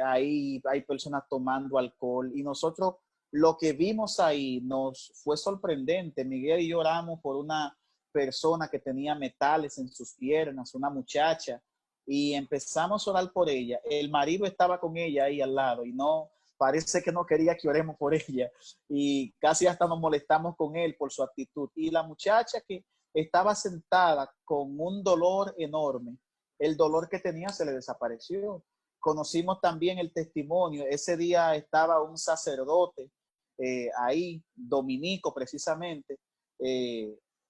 Ahí hay personas tomando alcohol. Y nosotros lo que vimos ahí nos fue sorprendente. Miguel y yo oramos por una persona que tenía metales en sus piernas, una muchacha, y empezamos a orar por ella. El marido estaba con ella ahí al lado y no, parece que no quería que oremos por ella. Y casi hasta nos molestamos con él por su actitud. Y la muchacha que estaba sentada con un dolor enorme. El dolor que tenía se le desapareció. Conocimos también el testimonio. Ese día estaba un sacerdote ahí, dominico precisamente,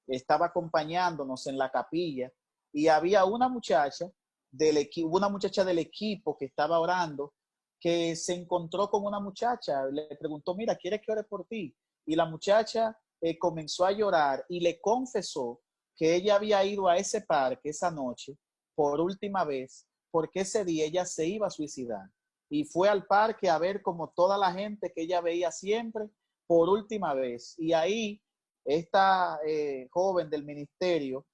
estaba acompañándonos en la capilla y había una muchacha del equipo que estaba orando que se encontró con una muchacha. Le preguntó, mira, ¿quieres que ore por ti? Y la muchacha comenzó a llorar y le confesó que ella había ido a ese parque esa noche por última vez porque ese día ella se iba a suicidar y fue al parque a ver como toda la gente que ella veía siempre por última vez. Y ahí esta joven del ministerio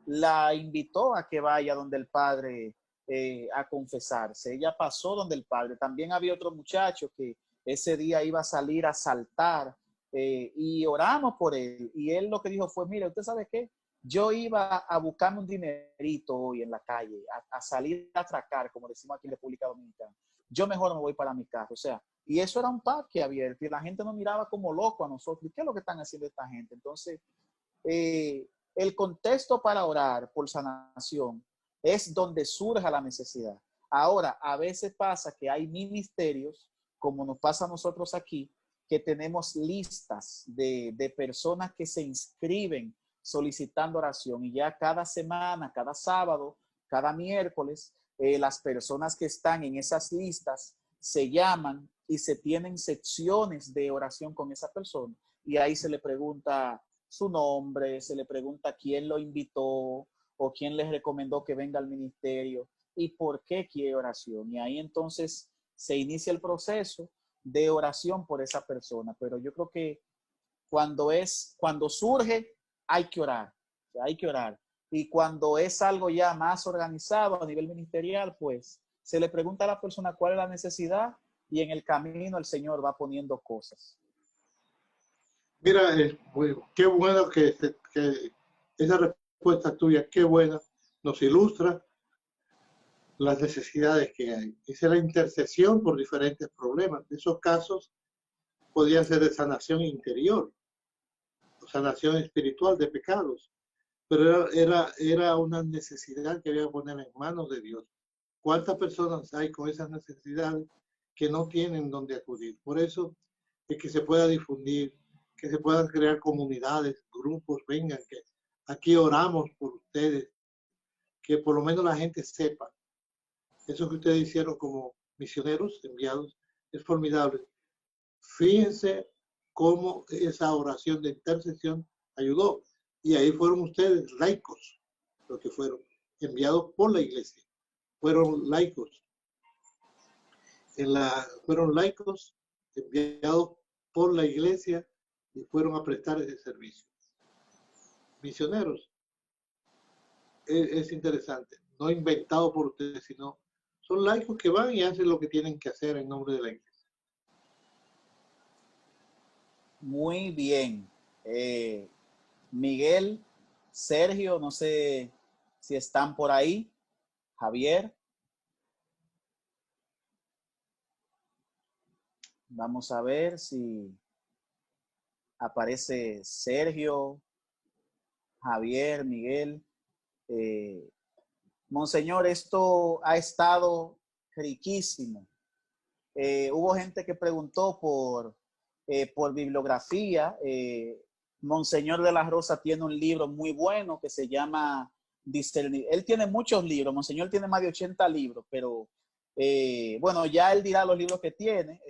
la invitó a que vaya donde el padre a confesarse. Ella pasó donde el padre. También había otro muchacho que ese día iba a salir a saltar. Y oramos por él. Y él lo que dijo fue, mire, ¿usted sabe qué? Yo iba a buscarme un dinerito hoy en la calle, a salir a atracar, como decimos aquí en República Dominicana. Yo mejor me voy para mi casa. O sea, y eso era un parque abierto y la gente nos miraba como loco a nosotros. ¿Y qué es lo que están haciendo esta gente? Entonces, el contexto para orar por sanación es donde surja la necesidad. Ahora, a veces pasa que hay ministerios, como nos pasa a nosotros aquí, que tenemos listas de personas que se inscriben solicitando oración y ya cada semana, cada sábado, cada miércoles, las personas que están en esas listas se llaman y se tienen secciones de oración con esa persona y ahí se le pregunta su nombre, se le pregunta quién lo invitó o quién les recomendó que venga al ministerio y por qué quiere oración. Y ahí entonces se inicia el proceso de oración por esa persona. Pero yo creo que cuando surge, hay que orar. O sea, hay que orar. Y cuando es algo ya más organizado a nivel ministerial, pues se le pregunta a la persona cuál es la necesidad y en el camino el Señor va poniendo cosas. Mira, qué bueno que esa respuesta tuya, qué buena, nos ilustra las necesidades que hay. Esa es la intercesión por diferentes problemas. Esos casos podían ser de sanación interior, o sanación espiritual de pecados, pero era una necesidad que había que poner en manos de Dios. ¿Cuántas personas hay con esas necesidades que no tienen dónde acudir? Por eso es que se pueda difundir, que se puedan crear comunidades, grupos, vengan, que aquí oramos por ustedes, que por lo menos la gente sepa. Eso que ustedes hicieron como misioneros enviados es formidable. Fíjense cómo esa oración de intercesión ayudó. Y ahí fueron ustedes laicos, los que fueron enviados por la iglesia. Fueron laicos. Fueron laicos enviados por la iglesia y fueron a prestar ese servicio. Misioneros. es interesante. No inventado por ustedes, sino son laicos que van y hacen lo que tienen que hacer en nombre de la iglesia. Muy bien. Miguel, Sergio, no sé si están por ahí. Javier. Vamos a ver si aparece Sergio, Javier, Miguel. Monseñor, esto ha estado riquísimo. Hubo gente que preguntó por bibliografía. Monseñor de la Rosa tiene un libro muy bueno que se llama Discernir. Él tiene muchos libros. Monseñor tiene más de 80 libros, pero bueno, ya él dirá los libros que tiene,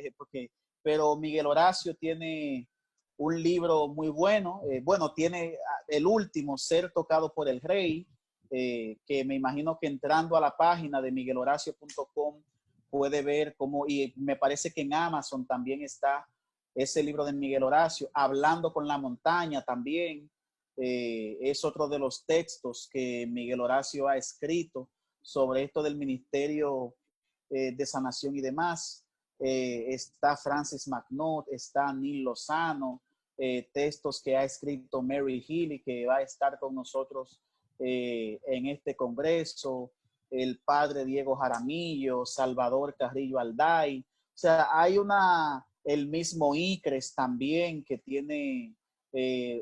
pero Miguel Horacio tiene un libro muy bueno. Bueno, tiene el último, Ser tocado por el Rey, que me imagino que entrando a la página de miguelhoracio.com puede ver cómo, y me parece que en Amazon también está ese libro de Miguel Horacio. Hablando con la montaña también es otro de los textos que Miguel Horacio ha escrito sobre esto del ministerio de sanación y demás. Está Francis McNaught, está Neil Lozano, textos que ha escrito Mary Healy, que va a estar con nosotros en este congreso, el padre Diego Jaramillo, Salvador Carrillo Alday. O sea, hay el mismo ICRES también, que tiene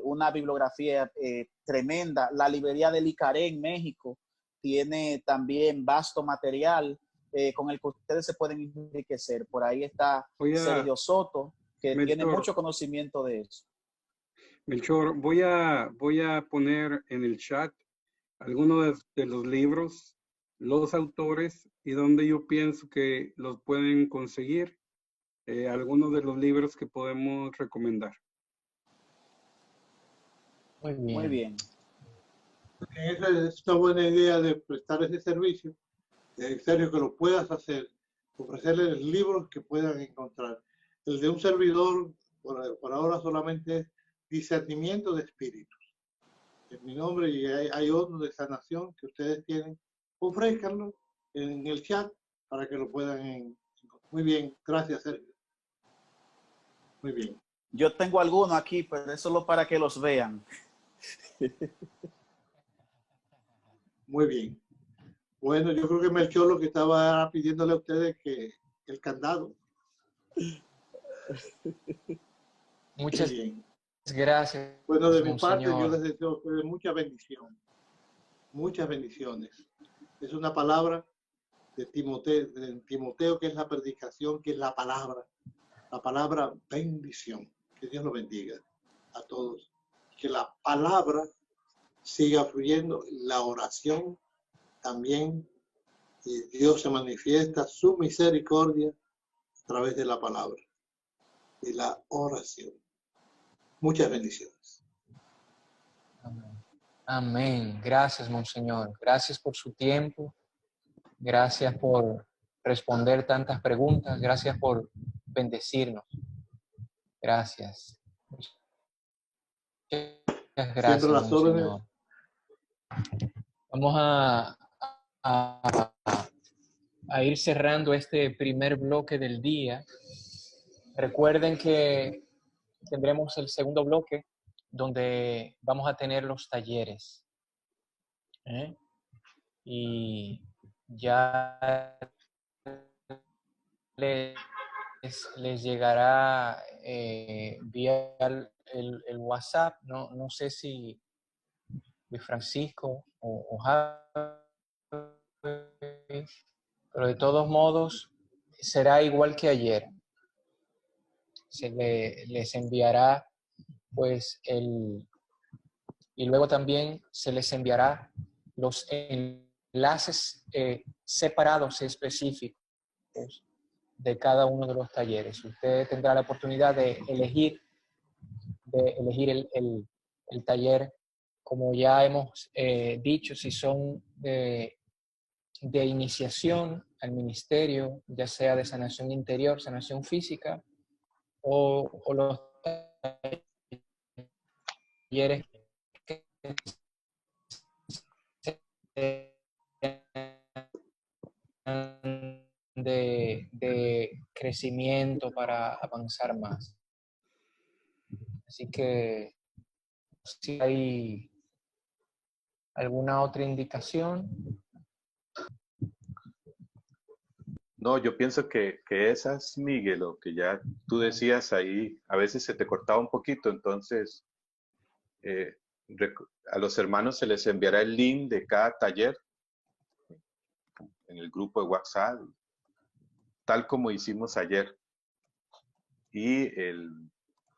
una bibliografía tremenda. La librería del Icaré en México tiene también vasto material con el que ustedes se pueden enriquecer. Por ahí está Sergio Soto, que tiene mucho conocimiento de eso. Melchor, voy a poner en el chat algunos de los libros, los autores y donde yo pienso que los pueden conseguir, algunos de los libros que podemos recomendar. Muy bien. Muy bien. Esa es una buena idea de prestar ese servicio. En serio, que lo puedas hacer, ofrecerles libros que puedan encontrar. El de un servidor, por ahora solamente es discernimiento de espíritus. En mi nombre, y hay otro de sanación que ustedes tienen, ofrézcanlo en el chat para que lo puedan encontrar. Muy bien, gracias, Sergio. Muy bien. Yo tengo algunos aquí, pero es solo para que los vean. Muy bien. Bueno, yo creo que Melchor lo que estaba pidiéndole a ustedes que el candado. Muchas bien. Gracias. Bueno, de mi Monseñor. parte, yo les deseo a ustedes mucha bendición. Muchas bendiciones. Es una palabra de Timoteo, que es la predicación, que es la palabra bendición. Que Dios lo bendiga a todos. Que la palabra siga fluyendo, la oración también, y Dios se manifiesta su misericordia a través de la palabra y la oración. Muchas bendiciones. Amén. Gracias, Monseñor. Gracias por su tiempo. Gracias por responder tantas preguntas. Gracias por bendecirnos. Gracias. Muchas gracias, Siempre las órdenes. Monseñor. Vamos a ir cerrando este primer bloque del día. Recuerden que tendremos el segundo bloque donde vamos a tener los talleres. Y ya les llegará vía el WhatsApp. No sé si Luis Francisco o Javi, pero de todos modos será igual que ayer. Les enviará pues y luego también se les enviará los enlaces separados y específicos de cada uno de los talleres. Usted tendrá la oportunidad de elegir el taller, como ya hemos dicho, si son de iniciación al ministerio, ya sea de sanación interior, sanación física, o los talleres que de crecimiento para avanzar más. Así que si hay alguna otra indicación. No, yo pienso que esas, Miguel, lo que ya tú decías ahí, a veces se te cortaba un poquito, entonces eh, a los hermanos se les enviará el link de cada taller en el grupo de WhatsApp, tal como hicimos ayer, y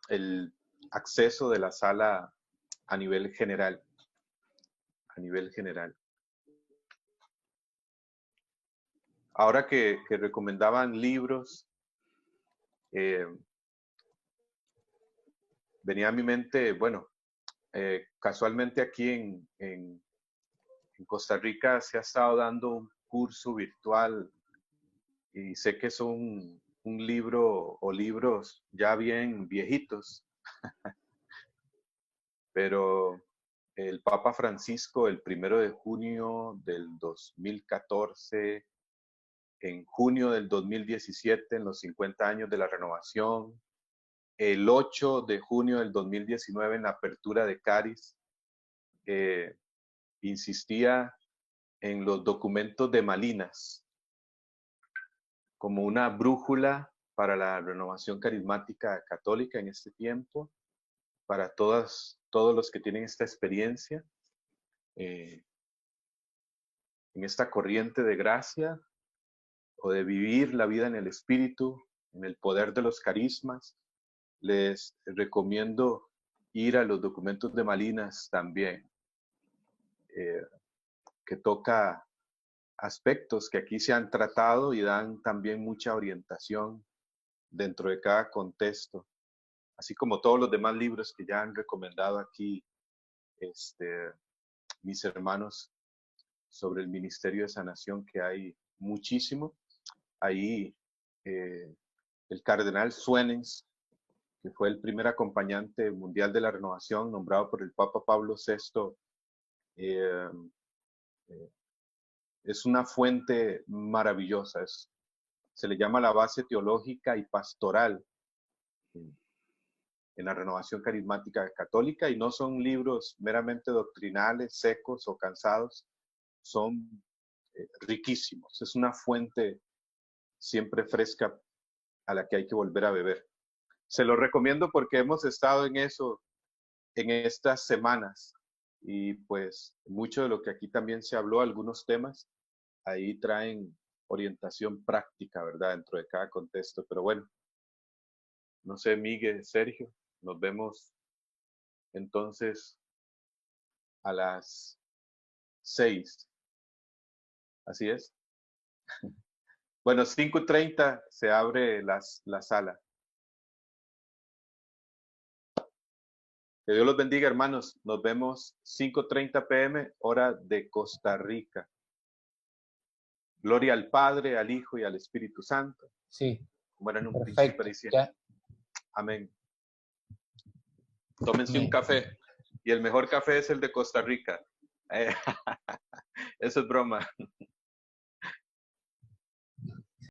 el acceso de la sala a nivel general, a nivel general. Ahora que recomendaban libros, venía a mi mente, bueno, casualmente aquí en Costa Rica se ha estado dando un curso virtual y sé que es un libro o libros ya bien viejitos, pero el Papa Francisco el 1 de junio del 2014, en junio del 2017, en los 50 años de la renovación, el 8 de junio del 2019 en la apertura de Caris, insistía en los documentos de Malinas como una brújula para la renovación carismática católica en este tiempo, para todos los que tienen esta experiencia, en esta corriente de gracia o de vivir la vida en el Espíritu, en el poder de los carismas. Les recomiendo ir a los documentos de Malinas también, que toca aspectos que aquí se han tratado y dan también mucha orientación dentro de cada contexto, así como todos los demás libros que ya han recomendado aquí mis hermanos sobre el ministerio de sanación, que hay muchísimo. Ahí el cardenal Suenens, que fue el primer acompañante mundial de la renovación, nombrado por el Papa Pablo VI, es una fuente maravillosa. Se le llama la base teológica y pastoral en la renovación carismática católica, y no son libros meramente doctrinales, secos o cansados, son riquísimos. Es una fuente siempre fresca a la que hay que volver a beber. Se lo recomiendo porque hemos estado en eso en estas semanas, y pues mucho de lo que aquí también se habló, algunos temas, ahí traen orientación práctica, ¿verdad? Dentro de cada contexto. Pero bueno, no sé, Miguel, Sergio, nos vemos entonces a las 6. Así es. Bueno, 5:30 se abre la sala. Que Dios los bendiga, hermanos. Nos vemos 5:30 p.m., hora de Costa Rica. Gloria al Padre, al Hijo y al Espíritu Santo. Sí. Como era en un Perfecto. principio y siempre. Amén. Tómense un café. Y el mejor café es el de Costa Rica. Eso es broma.